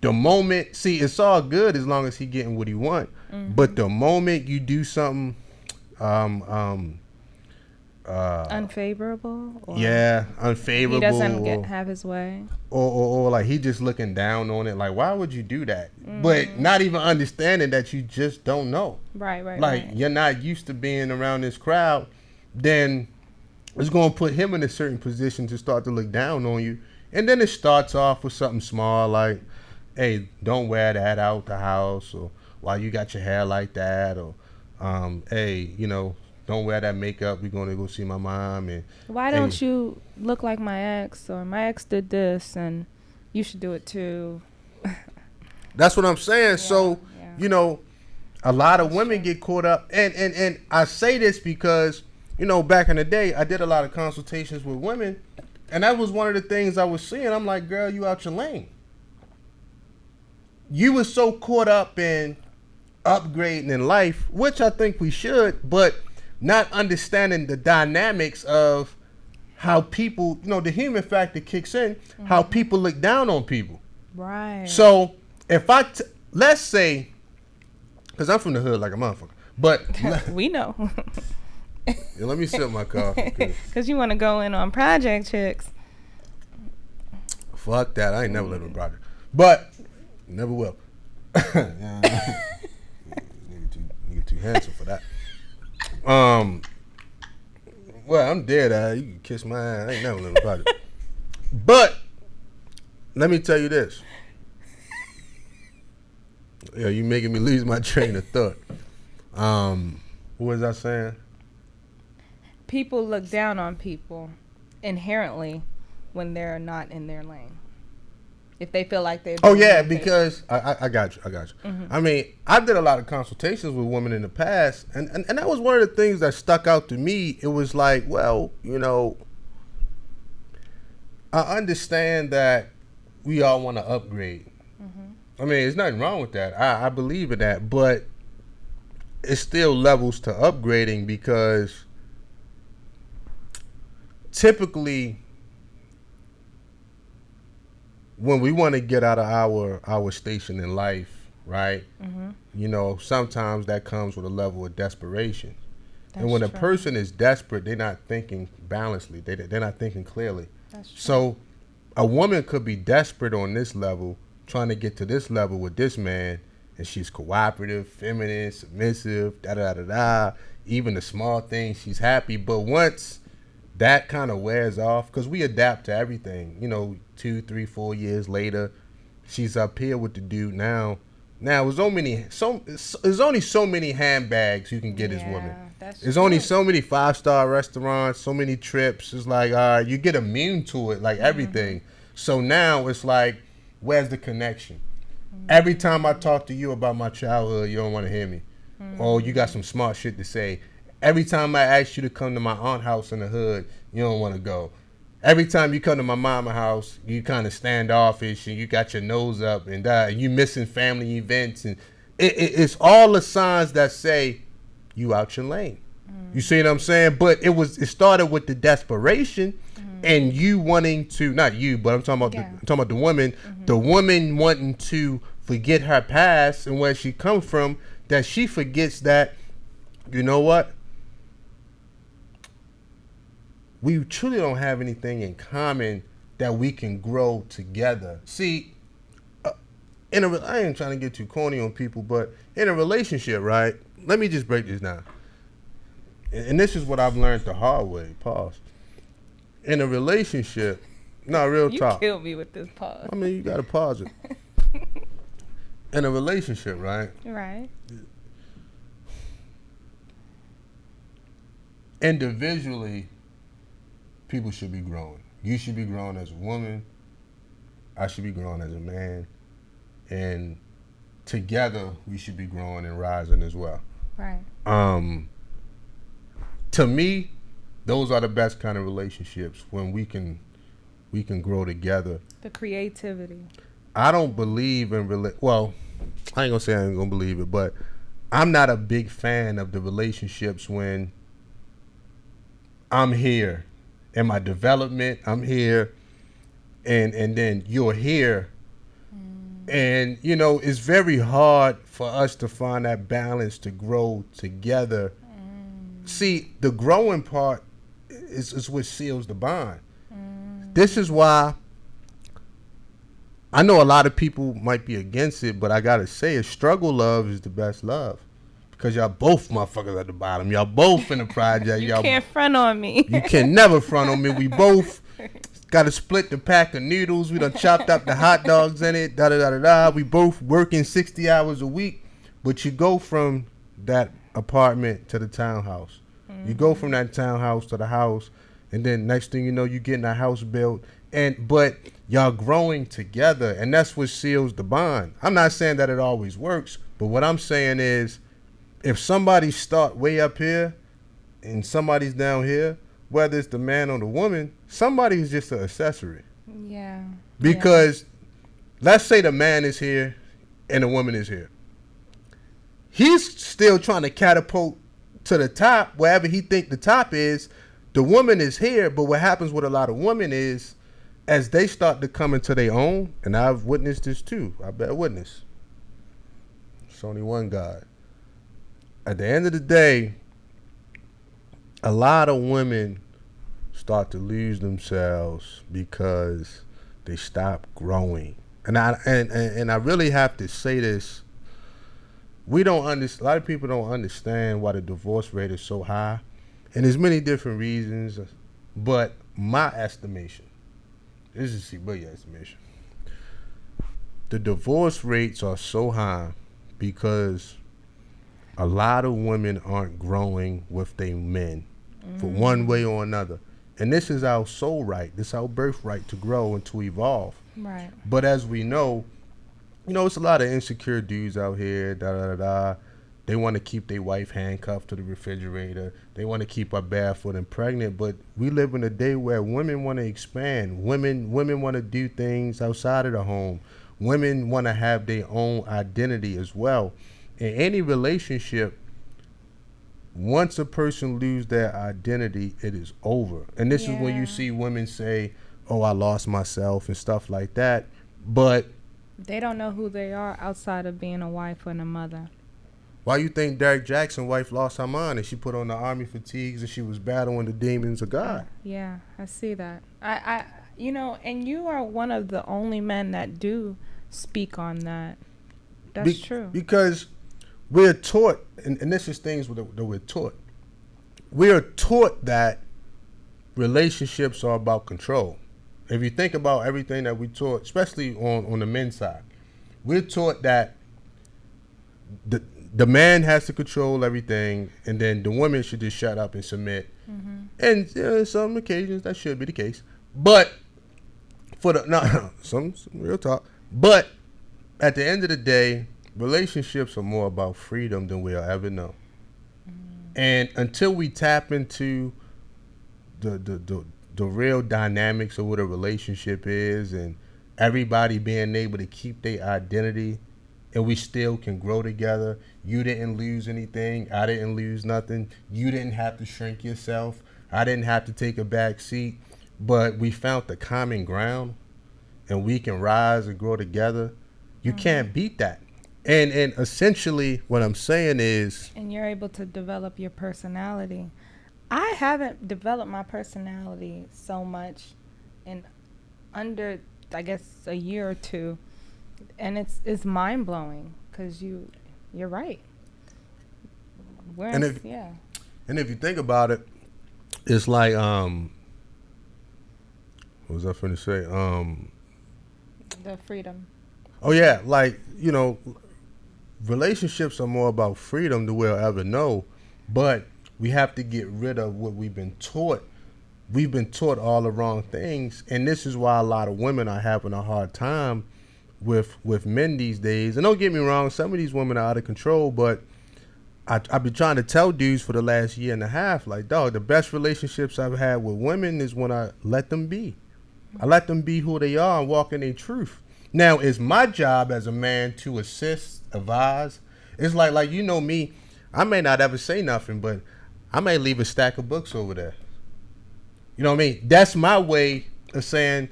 S1: the moment, see, it's all good as long as he getting what he want.
S2: Mm-hmm.
S1: But the moment you do something,
S2: unfavorable. Or
S1: unfavorable.
S2: He doesn't have his way.
S1: Or like he just looking down on it. Like, why would you do that? But not even understanding that you just don't know.
S2: Right.
S1: Like, you're not used to being around this crowd. Then it's going to put him in a certain position to start to look down on you. And then it starts off with something small like, hey, don't wear that out the house, or why you got your hair like that, or hey, don't wear that makeup. We're going to go see my mom. And
S2: why don't you look like my ex, or my ex did this and you should do it too.
S1: That's what I'm saying. Yeah, so, a lot of women get caught up. And I say this because, back in the day, I did a lot of consultations with women. And that was one of the things I was seeing. I'm like, girl, you out your lane. You were so caught up in upgrading in life, which I think we should, but not understanding the dynamics of how people, the human factor kicks in, how people look down on people.
S2: Right.
S1: So if let's say, because I'm from the hood like a motherfucker, but
S2: we know.
S1: Yeah, let me sip my coffee.
S2: Because you want to go in on project chicks.
S1: Fuck that. I ain't never lived in a project. But never will. Nigga too handsome for that. Well, I'm dead. You can kiss my ass. I ain't never lived in a project. But let me tell you this. Yeah, you making me lose my train of thought. What was I saying?
S2: People look down on people inherently when they're not in their lane. If they feel like they're...
S1: Oh, yeah, because... I got you.
S2: Mm-hmm.
S1: I mean, I did a lot of consultations with women in the past, and that was one of the things that stuck out to me. It was like, well, I understand that we all want to upgrade. Mm-hmm. I mean, there's nothing wrong with that. I believe in that, but it's still levels to upgrading because typically... when we want to get out of our station in life, right? Mm-hmm. Sometimes that comes with a level of desperation. And when a person is desperate, they're not thinking balancedly. They're not thinking clearly.
S2: That's true.
S1: So a woman could be desperate on this level, trying to get to this level with this man, and she's cooperative, feminine, submissive, da-da-da-da-da. Even the small things, she's happy. But once that kind of wears off, because we adapt to everything, 2, 3, 4 years later, she's up here with the dude now. Now, there's only so many handbags you can get as women. There's only so many 5-star restaurants, so many trips. It's like, you get immune to it, like everything. So now it's like, where's the connection? Every time I talk to you about my childhood, you don't want to hear me. Oh, you got some smart shit to say. Every time I ask you to come to my aunt's house in the hood, you don't want to go. Every time you come to my mama's house, you kind of standoffish and you got your nose up and you missing family events. And it's all the signs that say you out your lane. You see what I'm saying? But it started with the desperation and you wanting to, not you, but I'm talking about the woman, the woman wanting to forget her past and where she come from, that she forgets that, you know what? We truly don't have anything in common that we can grow together. See, I ain't trying to get too corny on people, but in a relationship, right? Let me just break this down. And this is what I've learned the hard way. Pause. In a relationship, no, real talk.
S2: You killed me with this pause.
S1: I mean, you got to pause it. In a relationship, right?
S2: Right.
S1: Individually, people should be growing. You should be growing as a woman. I should be growing as a man. And together, we should be growing and rising as well.
S2: Right.
S1: To me, those are the best kind of relationships when we can grow together.
S2: The creativity.
S1: I don't believe in I ain't gonna say I ain't gonna believe it, but I'm not a big fan of the relationships when I'm here in my development, I'm here, and then you're here. And, you know, it's very hard for us to find that balance to grow together. See, the growing part is what seals the bond. This is why I know a lot of people might be against it, but I got to say it. Struggle love is the best love. Because y'all both motherfuckers at the bottom. Y'all both in the project.
S2: You can't front on me.
S1: You can never front on me. We both got to split the pack of noodles. We done chopped up the hot dogs in it. Da-da-da-da-da. We both working 60 hours a week. But you go from that apartment to the townhouse. You go from that townhouse to the house. And then next thing you know, you getting a house built. But y'all growing together. And that's what seals the bond. I'm not saying that it always works. But what I'm saying is, if somebody start way up here and somebody's down here, whether it's the man or the woman, somebody is just an accessory.
S2: Yeah.
S1: Because let's say the man is here and the woman is here. He's still trying to catapult to the top, wherever he think the top is. The woman is here, but what happens with a lot of women is, as they start to come into their own, and I've witnessed this too. I bear witness. It's only one God. At the end of the day, a lot of women start to lose themselves because they stop growing. And I really have to say this. A lot of people don't understand why the divorce rate is so high. And there's many different reasons. But my estimation, this is C-Boogie estimation, the divorce rates are so high because a lot of women aren't growing with their men for one way or another. And this is our soul right. This is our birthright to grow and to evolve.
S2: Right.
S1: But as we know, it's a lot of insecure dudes out here, da-da-da-da. They want to keep their wife handcuffed to the refrigerator. They want to keep her barefoot and pregnant. But we live in a day where women want to expand. Women want to do things outside of the home. Women want to have their own identity as well. In any relationship, once a person loses their identity, it is over. And this is when you see women say, oh, I lost myself and stuff like that. But
S2: they don't know who they are outside of being a wife and a mother.
S1: Why you think Derek Jackson's wife lost her mind and she put on the army fatigues and she was battling the demons of God?
S2: Yeah, I see that. And you are one of the only men that do speak on that. That's true. Because
S1: we're taught, and this is things that we're taught. We are taught that relationships are about control. If you think about everything that we taught, especially on the men's side, we're taught that the man has to control everything, and then the woman should just shut up and submit. And some occasions that should be the case, but some real talk. But at the end of the day, relationships are more about freedom than we'll ever know. And until we tap into the real dynamics of what a relationship is, and everybody being able to keep their identity, and we still can grow together. You didn't lose anything. I didn't lose nothing. You didn't have to shrink yourself. I didn't have to take a back seat. But we found the common ground, and we can rise and grow together. You can't beat that. And essentially what I'm saying is...
S2: And you're able to develop your personality. I haven't developed my personality so much in under, I guess, a year or two. And it's mind-blowing because you're right.
S1: And if you think about it, it's like, what was I finna say?
S2: The freedom.
S1: Oh, yeah. Like, relationships are more about freedom than we'll ever know. But we have to get rid of what we've been taught. We've been taught all the wrong things. And this is why a lot of women are having a hard time with men these days. And don't get me wrong, some of these women are out of control, but I've been trying to tell dudes for the last year and a half, like, dog, the best relationships I've had with women is when I let them be. I let them be who they are and walk in their truth. Now, it's my job as a man to assist, advise. It's like you know me, I may not ever say nothing, but I may leave a stack of books over there. You know what I mean? That's my way of saying,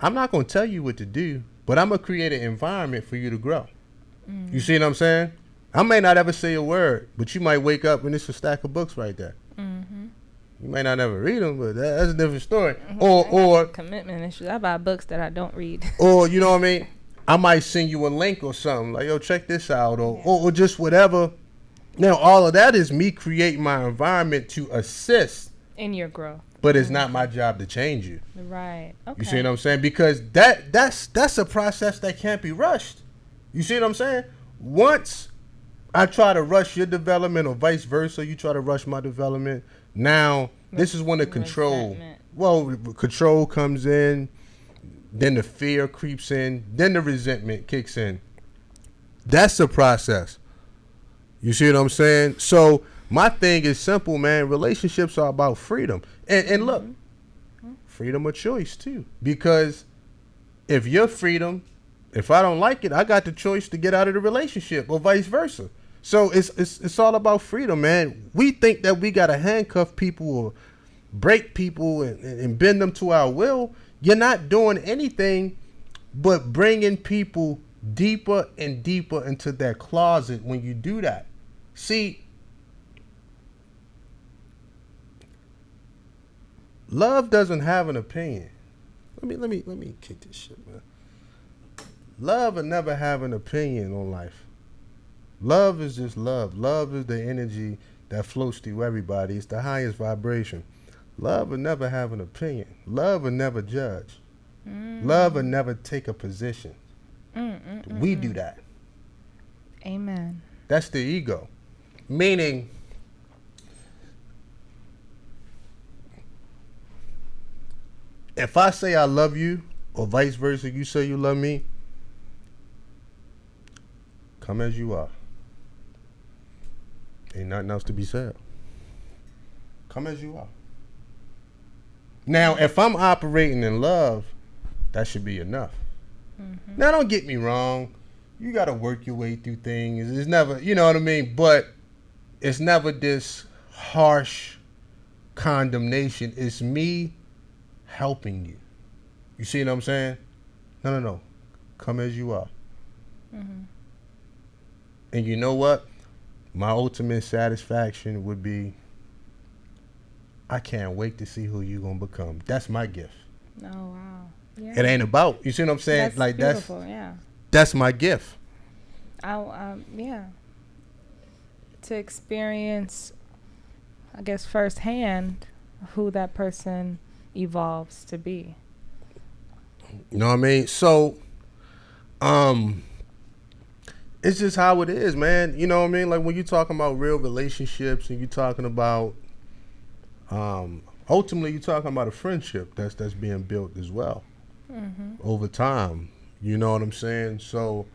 S1: I'm not going to tell you what to do, but I'm going to create an environment for you to grow. You see what I'm saying? I may not ever say a word, but you might wake up and it's a stack of books right there. You may not ever read them, but that's a different story. Or
S2: commitment issues. I buy books that I don't read.
S1: Or, you know what I mean? I might send you a link or something. Like, yo, check this out. Or just whatever. Now, all of that is me creating my environment to assist.
S2: In your growth.
S1: But it's not my job to change you.
S2: Right. Okay.
S1: You see what I'm saying? Because that's a process that can't be rushed. You see what I'm saying? Once I try to rush your development or vice versa, you try to rush my development. Now, this is when the control comes in, then the fear creeps in, then the resentment kicks in. That's the process. You see what I'm saying? So my thing is simple, man. Relationships are about freedom. And look, freedom of choice too. Because if your freedom, if I don't like it, I got the choice to get out of the relationship or vice versa. So it's all about freedom, man. We think that we got to handcuff people or break people and bend them to our will. You're not doing anything but bringing people deeper and deeper into their closet when you do that. See, love doesn't have an opinion. Let me kick this shit, man. Love will never have an opinion on life. Love is just love. Love is the energy that floats through everybody. It's the highest vibration. Love will never have an opinion. Love will never judge. Love will never take a position. We do that.
S2: Amen.
S1: That's the ego. Meaning, if I say I love you, or vice versa, you say you love me, come as you are. Ain't nothing else to be said. Come as you are. Now, if I'm operating in love, that should be enough. Now, don't get me wrong. You got to work your way through things. It's never, you know what I mean? But it's never this harsh condemnation. It's me helping you. You see what I'm saying? No. Come as you are. And you know what? My ultimate satisfaction would be, I can't wait to see who you're going to become. That's my gift.
S2: Oh, wow. Yeah.
S1: It ain't about, you see what I'm saying?
S2: That's beautiful, yeah.
S1: That's my gift.
S2: Yeah. To experience, I guess, firsthand who that person evolves to be.
S1: You know what I mean? So, it's just how it is, man. You know what I mean? Like when you're talking about real relationships and you're talking about, ultimately you're talking about a friendship that's being built as well over time. You know what I'm saying? So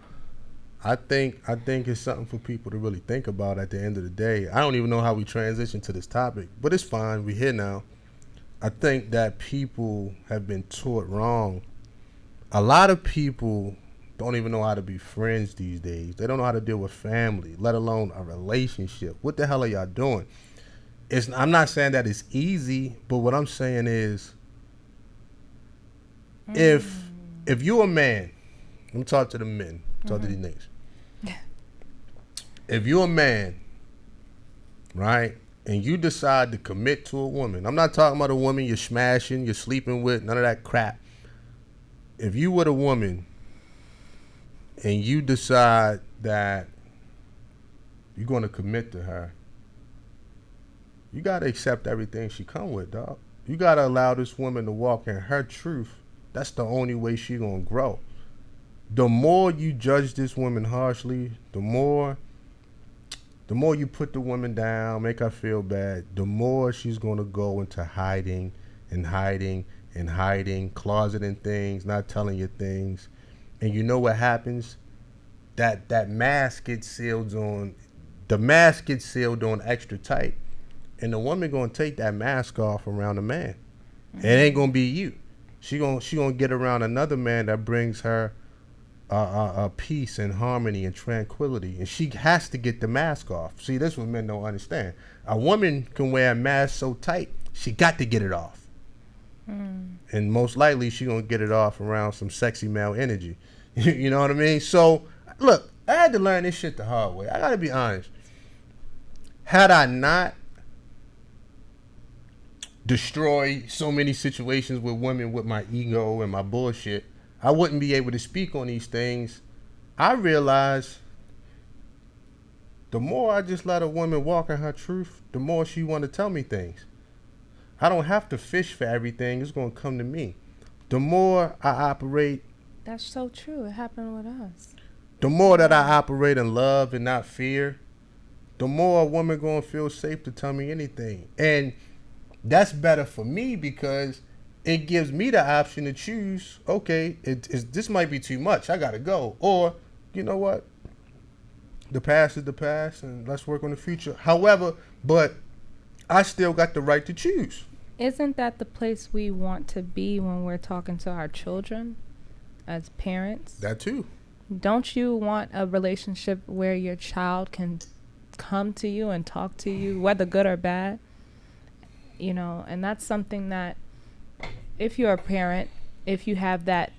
S1: I think it's something for people to really think about at the end of the day. I don't even know how we transition to this topic, but it's fine. We're here now. I think that people have been taught wrong. A lot of people don't even know how to be friends these days. They don't know how to deal with family, let alone a relationship. What the hell are y'all doing? I'm not saying that it's easy, but what I'm saying is, if you're a man, let me talk to the men, talk to these niggas. If you're a man, right, and you decide to commit to a woman, I'm not talking about a woman you're smashing, you're sleeping with, none of that crap. If you with a woman and you decide that you're going to commit to her, you got to accept everything she come with, dog. You got to allow this woman to walk in her truth. That's the only way she going to grow. The more you judge this woman harshly, the more you put the woman down, make her feel bad, the more she's going to go into hiding, closeting things, not telling you things. And you know what happens? That mask gets sealed on. The mask gets sealed on extra tight. And the woman gonna take that mask off around the man. It ain't gonna be you. She gonna get around another man that brings her peace and harmony and tranquility, and she has to get the mask off. See, this is what men don't understand. A woman can wear a mask so tight, she got to get it off. And most likely she gonna get it off around some sexy male energy. You know what I mean? So, look, I had to learn this shit the hard way. I gotta be honest. Had I not destroyed so many situations with women with my ego and my bullshit, I wouldn't be able to speak on these things. I realized the more I just let a woman walk in her truth, the more she want to tell me things. I don't have to fish for everything. It's going to come to me. The more I operate.
S2: That's so true. It happened with us.
S1: The more that I operate in love and not fear, the more a woman going to feel safe to tell me anything. And that's better for me because it gives me the option to choose, okay, this might be too much. I got to go. Or, you know what? The past is the past and let's work on the future. However, but I still got the right to choose.
S2: Isn't that the place we want to be when we're talking to our children as parents?
S1: That too.
S2: Don't you want a relationship where your child can come to you and talk to you, whether good or bad? You know, and that's something that if you're a parent, if you have that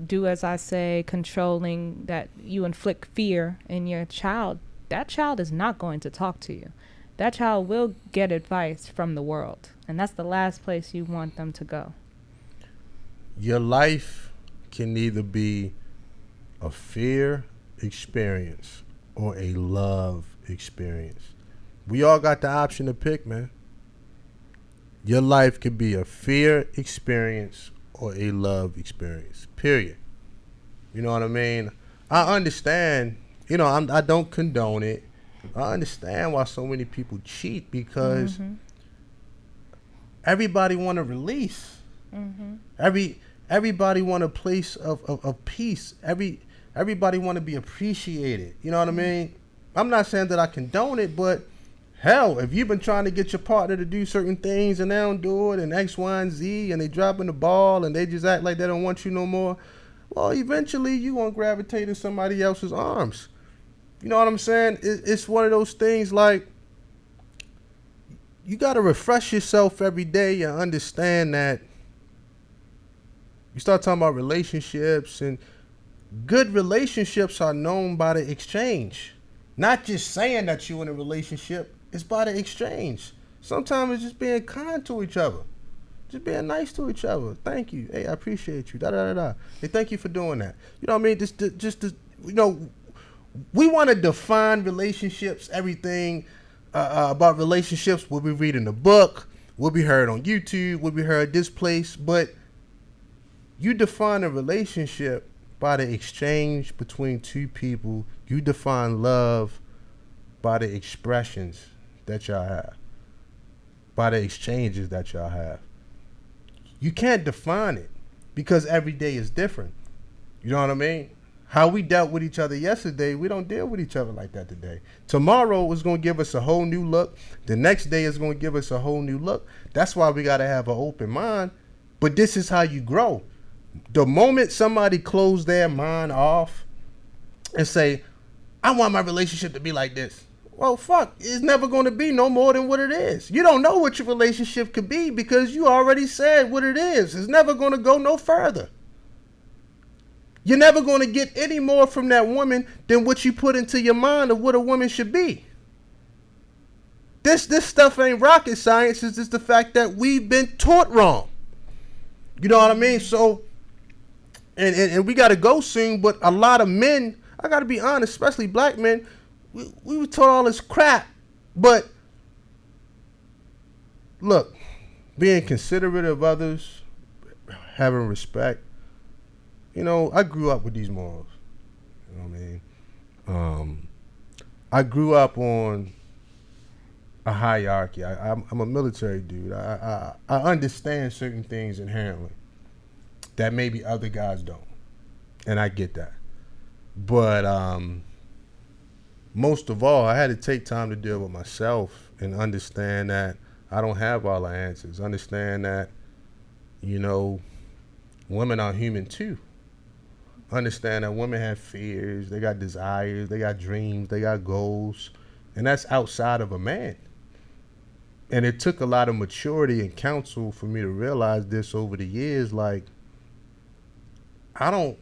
S2: do as I say, controlling, that you inflict fear in your child, that child is not going to talk to you. That child will get advice from the world. And that's the last place you want them to go.
S1: Your life can either be a fear experience or a love experience. We all got the option to pick, man. Your life could be a fear experience or a love experience, period. You know what I mean? I understand, you know, I don't condone it. I understand why so many people cheat because everybody want to release. Everybody want a place of peace. Everybody want to be appreciated. You know what I mean? I'm not saying that I condone it, but hell, if you've been trying to get your partner to do certain things and they don't do it and X, Y, and Z and they dropping the ball and they just act like they don't want you no more, well, eventually you won't gravitate in somebody else's arms. You know what I'm saying? It's one of those things like you got to refresh yourself every day and understand that you start talking about relationships, and good relationships are known by the exchange. Not just saying that you're in a relationship, it's by the exchange. Sometimes it's just being kind to each other. Just being nice to each other. Thank you. Hey, I appreciate you. Hey, thank you for doing that. You know what I mean? Just you know, we want to define relationships, everything about relationships will be read in the book, will be heard on YouTube, will be heard this place, but you define a relationship by the exchange between two people. You define love by the expressions that y'all have, by the exchanges that y'all have. You can't define it because every day is different. You know what I mean? How we dealt with each other yesterday, we don't deal with each other like that today. Tomorrow is going to give us a whole new look. The next day is going to give us a whole new look. That's why we got to have an open mind. But this is how you grow. The moment somebody close their mind off and say, I want my relationship to be like this. Well, fuck, it's never going to be no more than what it is. You don't know what your relationship could be because you already said what it is. It's never going to go no further. You're never going to get any more from that woman than what you put into your mind of what a woman should be. This stuff ain't rocket science. It's just the fact that we've been taught wrong. You know what I mean? So, and we got to go soon, but a lot of men, I got to be honest, especially black men, we were taught all this crap. But look, being considerate of others, having respect. You know, I grew up with these morals. You know what I mean? I grew up on a hierarchy. I'm a military dude. I understand certain things inherently that maybe other guys don't. And I get that. But most of all, I had to take time to deal with myself and understand that I don't have all the answers. Understand that, you know, women are human too. understand that women have fears, they got desires, they got dreams, they got goals, and that's outside of a man. And it took a lot of maturity and counsel for me to realize this over the years. Like, I don't.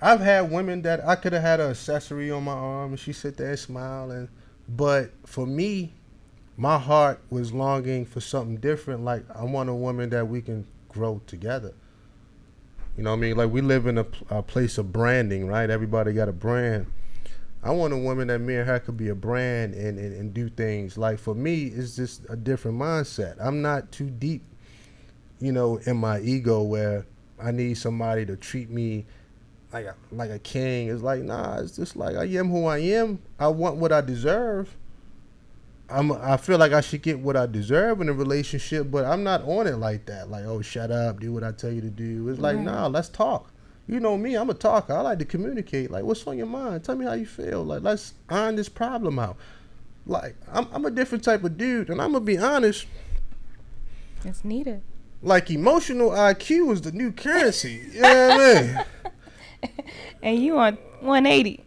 S1: I've had women that I could have had an accessory on my arm and she sit there and smile, but for me, my heart was longing for something different. Like, I want a woman that we can grow together. You know what I mean? Like, we live in a place of branding, right? Everybody got a brand. I want a woman that me and her could be a brand and do things. Like, for me, it's just a different mindset. I'm not too deep, in my ego where I need somebody to treat me like a king. It's like, nah, it's just like I am who I am. I want what I deserve. I feel like I should get what I deserve in a relationship, but I'm not on it like that. Like, oh, shut up, do what I tell you to do. It's like, nah, let's talk. You know me, I'm a talker. I like to communicate. Like, what's on your mind? Tell me how you feel. Like, let's iron this problem out. Like, I'm a different type of dude, and I'm gonna be honest.
S2: It's needed.
S1: Like, emotional IQ is the new currency. You know what I mean?
S2: And you on 180.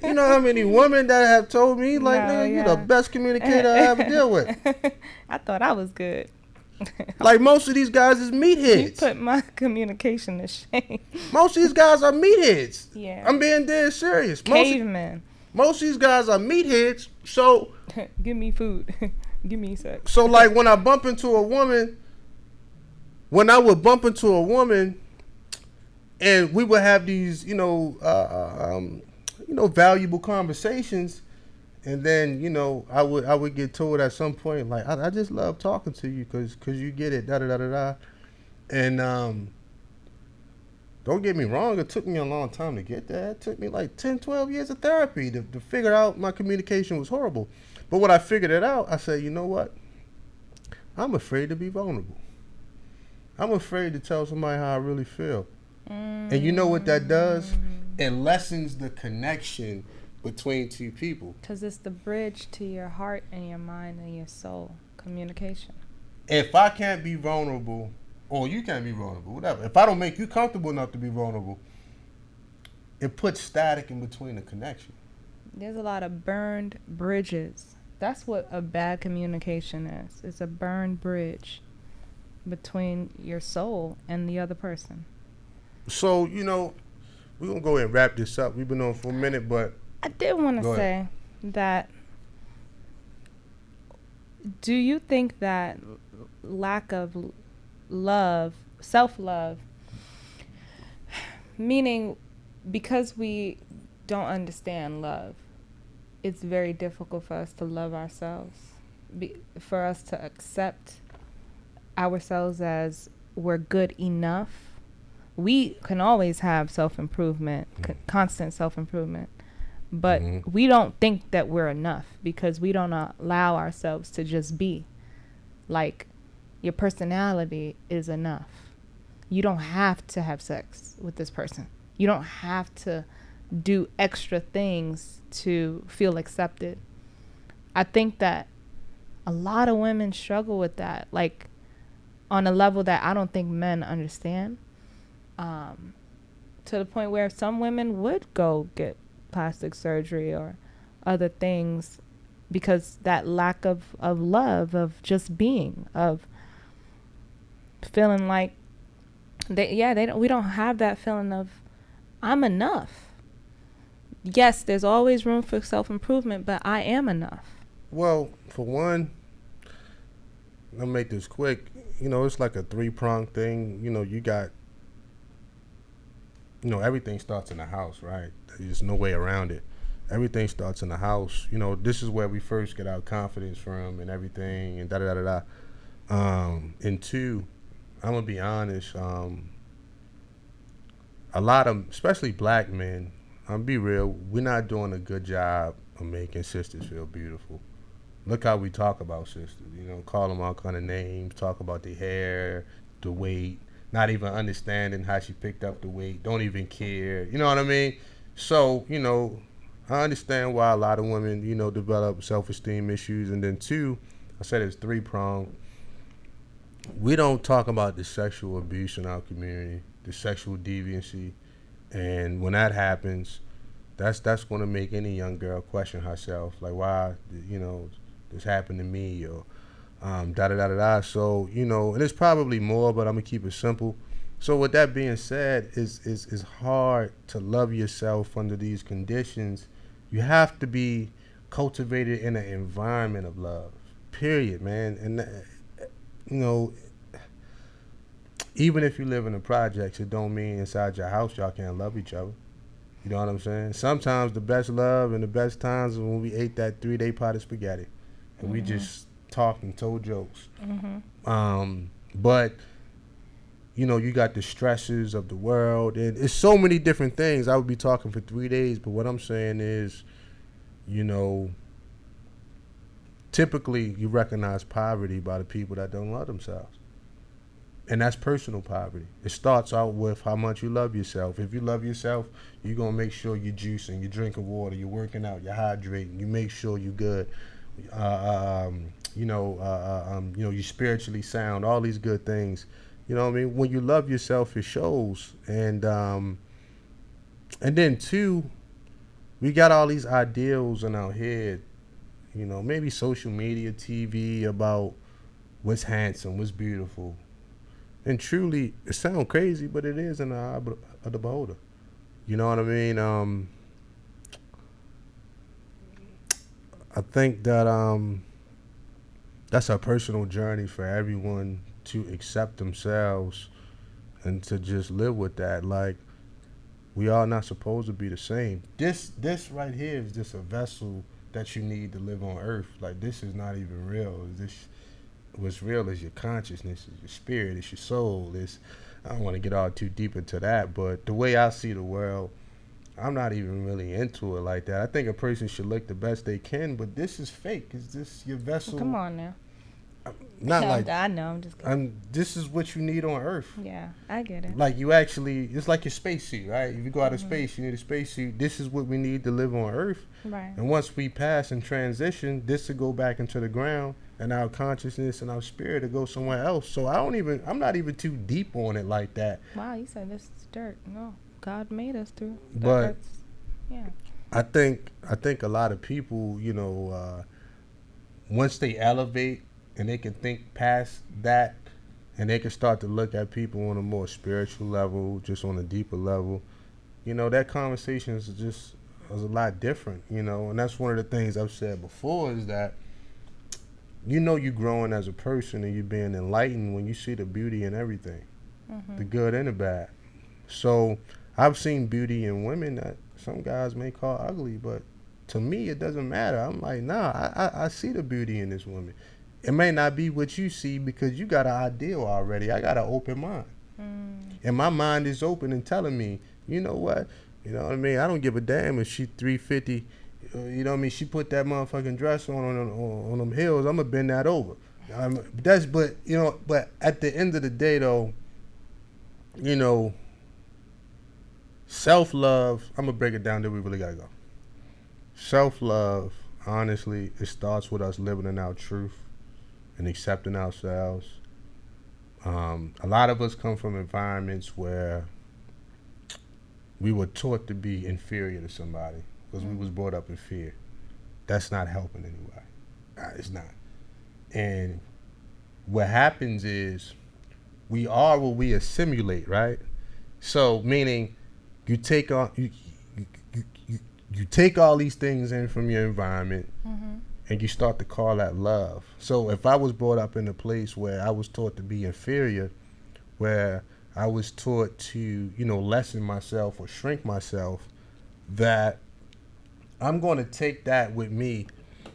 S1: You know how many women that have told me, like,
S2: No,
S1: you're the best communicator I ever deal with.
S2: I thought I was good.
S1: Like, most of these guys is meatheads.
S2: You put my communication to shame.
S1: Most of these guys are meatheads.
S2: Yeah.
S1: I'm being dead serious.
S2: Cavemen.
S1: Most of these guys are meatheads. So
S2: give me food. Give me sex.
S1: So, like, when I would bump into a woman and we would have these, valuable conversations, and then, I would get told at some point, like, I just love talking to you because you get it, da-da-da-da-da. And don't get me wrong, it took me a long time to get that. It took me like 10, 12 years of therapy to figure out my communication was horrible. But when I figured it out, I said, you know what? I'm afraid to be vulnerable. I'm afraid to tell somebody how I really feel. And you know what that does? It lessens the connection between two people.
S2: Because it's the bridge to your heart and your mind and your soul. Communication.
S1: If I can't be vulnerable, or you can't be vulnerable, whatever. If I don't make you comfortable enough to be vulnerable, it puts static in between the connection.
S2: There's a lot of burned bridges. That's what a bad communication is. It's a burned bridge between your soul and the other person.
S1: So, we're going to go ahead and wrap this up. We've been on for a minute, but
S2: I did want to say that, do you think that lack of love, self-love, meaning because we don't understand love, it's very difficult for us to love ourselves, for us to accept ourselves as we're good enough? We can always have self-improvement, constant self-improvement, but we don't think that we're enough because we don't allow ourselves to just be. Like, your personality is enough. You don't have to have sex with this person. You don't have to do extra things to feel accepted. I think that a lot of women struggle with that, like, on a level that I don't think men understand. To the point where some women would go get plastic surgery or other things because that lack of love, of just being, of feeling like we don't have that feeling of I'm enough. Yes, there's always room for self-improvement, but I am enough.
S1: Well, for one, I'll make this quick. It's like a three-pronged thing. You got, everything starts in the house, right? There's no way around it. Everything starts in the house. This is where we first get our confidence from and everything and da-da-da-da-da. And two, I'm going to be honest, a lot of, especially black men, be real, we're not doing a good job of making sisters feel beautiful. Look how we talk about sisters, call them all kind of names, talk about the hair, the weight, not even understanding how she picked up the weight, don't even care, you know what I mean? So, I understand why a lot of women, develop self-esteem issues. And then two, I said it's three-pronged. We don't talk about the sexual abuse in our community, the sexual deviancy. And when that happens, that's going to make any young girl question herself, like, why, this happened to me, or da da da da da. So, and it's probably more, but I'm gonna keep it simple. So with that being said, it's hard to love yourself under these conditions. You have to be cultivated in an environment of love. Period, man. And even if you live in the projects, it don't mean inside your house y'all can't love each other. You know what I'm saying? Sometimes the best love and the best times is when we ate that 3-day pot of spaghetti and we just talked and told jokes. But you got the stresses of the world, and it's so many different things. I would be talking for 3 days, but what I'm saying is, typically you recognize poverty by the people that don't love themselves. And that's personal poverty. It starts out with how much you love yourself. If you love yourself, you're going to make sure you're juicing, you're drinking water, you're working out, you're hydrating, you make sure you're good. You're spiritually sound, all these good things. You know what I mean? When you love yourself, it shows. And then two, we got all these ideals in our head, maybe social media, TV, about what's handsome, what's beautiful. And truly, it sounds crazy, but it is in the eye of the beholder. You know what I mean? I think that that's a personal journey for everyone to accept themselves and to just live with that. Like, we are not supposed to be the same. This right here is just a vessel that you need to live on earth. Like, this is not even real. What's real is your consciousness, is your spirit, it's your soul. I don't want to get all too deep into that, but the way I see the world, I'm not even really into it like that. I think a person should look the best they can, but this is fake. Is this your vessel?
S2: Come on now.
S1: Not
S2: no,
S1: like
S2: I know. I'm just kidding.
S1: This is what you need on Earth.
S2: Yeah, I get it.
S1: Like, you actually, it's like your spacesuit, right? If you go out of space, you need a spacesuit. This is what we need to live on Earth.
S2: Right.
S1: And once we pass and transition, this to go back into the ground, and our consciousness and our spirit to go somewhere else. So I'm not even too deep on it like that.
S2: Wow, you said this is dirt. No, God made us through.
S1: But
S2: yeah.
S1: I think a lot of people, once they elevate and they can think past that, and they can start to look at people on a more spiritual level, just on a deeper level, that conversation is a lot different, and that's one of the things I've said before, is that you're growing as a person and you're being enlightened when you see the beauty in everything, the good and the bad. So I've seen beauty in women that some guys may call ugly, but to me it doesn't matter. I'm like, nah, I see the beauty in this woman. It may not be what you see because you got an ideal already. I got an open mind. And my mind is open and telling me, you know what? You know what I mean? I don't give a damn if she 350. You know what I mean? She put that motherfucking dress on them heels. I'm going to bend that over. But at the end of the day, though, self-love, I'm going to break it down that we really got to go. Self-love, honestly, it starts with us living in our truth and accepting ourselves. A lot of us come from environments where we were taught to be inferior to somebody because we was brought up in fear. That's not helping anybody. It's not. And what happens is we are what we assimilate, right? So meaning you take on you take all these things in from your environment, and you start to call that love. So if I was brought up in a place where I was taught to be inferior, where I was taught to, lessen myself or shrink myself, that I'm going to take that with me,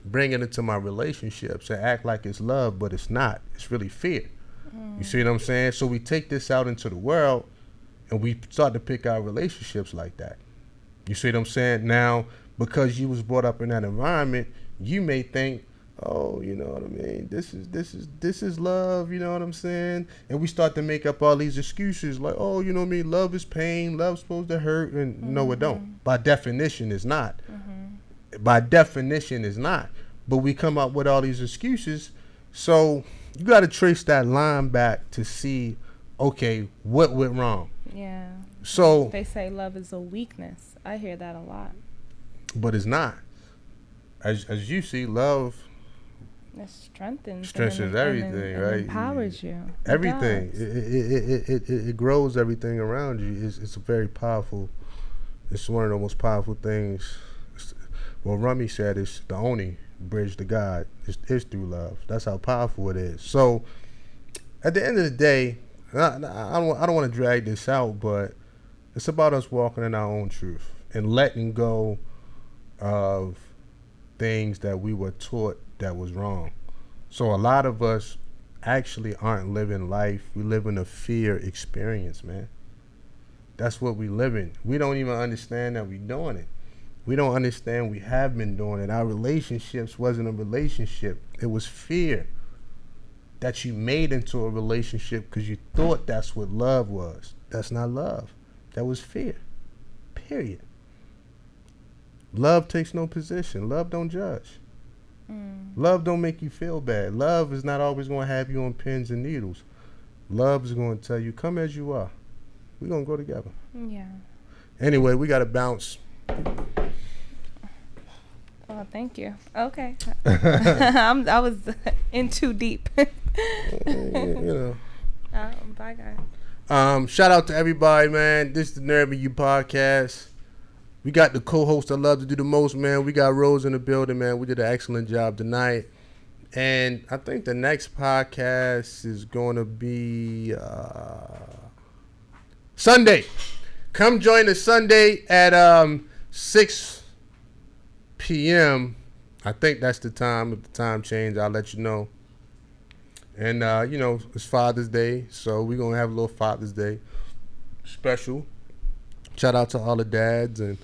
S1: bring it into my relationships and act like it's love, but it's not. It's really fear. You see what I'm saying? So we take this out into the world and we start to pick our relationships like that. You see what I'm saying? Now, because you was brought up in that environment, you may think, oh, you know what I mean? This is love, you know what I'm saying? And we start to make up all these excuses like, oh, you know what I mean? Love is pain. Love's supposed to hurt. And no, it don't. By definition, it's not. By definition, it's not. But we come up with all these excuses. So you got to trace that line back to see, okay, what went wrong?
S2: Yeah.
S1: So
S2: They say love is a weakness. I hear that a lot.
S1: but it's not. As you see, love
S2: It strengthens
S1: strengthens everything,
S2: and
S1: right?
S2: empowers you. It
S1: Everything.
S2: does.
S1: It grows everything around you. It's a very powerful. It's one of the most powerful things. Well, Rumi said it's the only bridge to God is through love. That's how powerful it is. So, at the end of the day, I don't want to drag this out, but it's about us walking in our own truth and letting go of things that we were taught that was wrong. So a lot of us actually aren't living life. We live in a fear experience, man. That's what we live in. We don't even understand that we're doing it. We don't understand we have been doing it. Our relationships wasn't a relationship. It was fear that you made into a relationship because you thought that's what love was. That's not love. That was fear. Period. Love takes no position. Love don't judge. Love don't make you feel bad. Love is not always going to have you on pins and needles. Love is going to tell you, come as you are. We're going to go together.
S2: Yeah.
S1: Anyway, we got to bounce.
S2: Oh, thank you. Okay. I was in too deep.
S1: You know.
S2: Bye, guys.
S1: Shout out to everybody, man. This is the Nerve You podcast. We got the co-host I love to do the most, man. We got Rose in the building, man. We did an excellent job tonight. And I think the next podcast is going to be Sunday. Come join us Sunday at 6 p.m. I think that's the time. If the time change, I'll let you know. And, you know, it's Father's Day, so we're going to have a little Father's Day special. Shout out to all the dads, and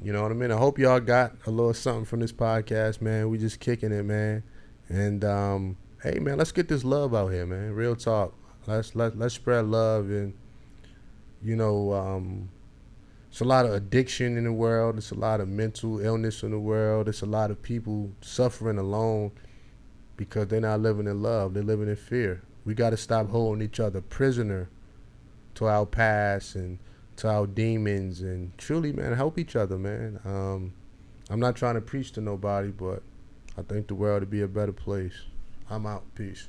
S1: you know what I mean? I hope y'all got a little something from this podcast, man. We just kicking it, man. And, hey, man, let's get this love out here, man. Real talk. Let's spread love. And, you know, it's a lot of addiction in the world. It's a lot of mental illness in the world. It's a lot of people suffering alone because they're not living in love. They're living in fear. We got to stop holding each other prisoner to our past and to our demons, and truly, man, help each other, man. I'm not trying to preach to nobody, but I think the world would be a better place. I'm out. Peace.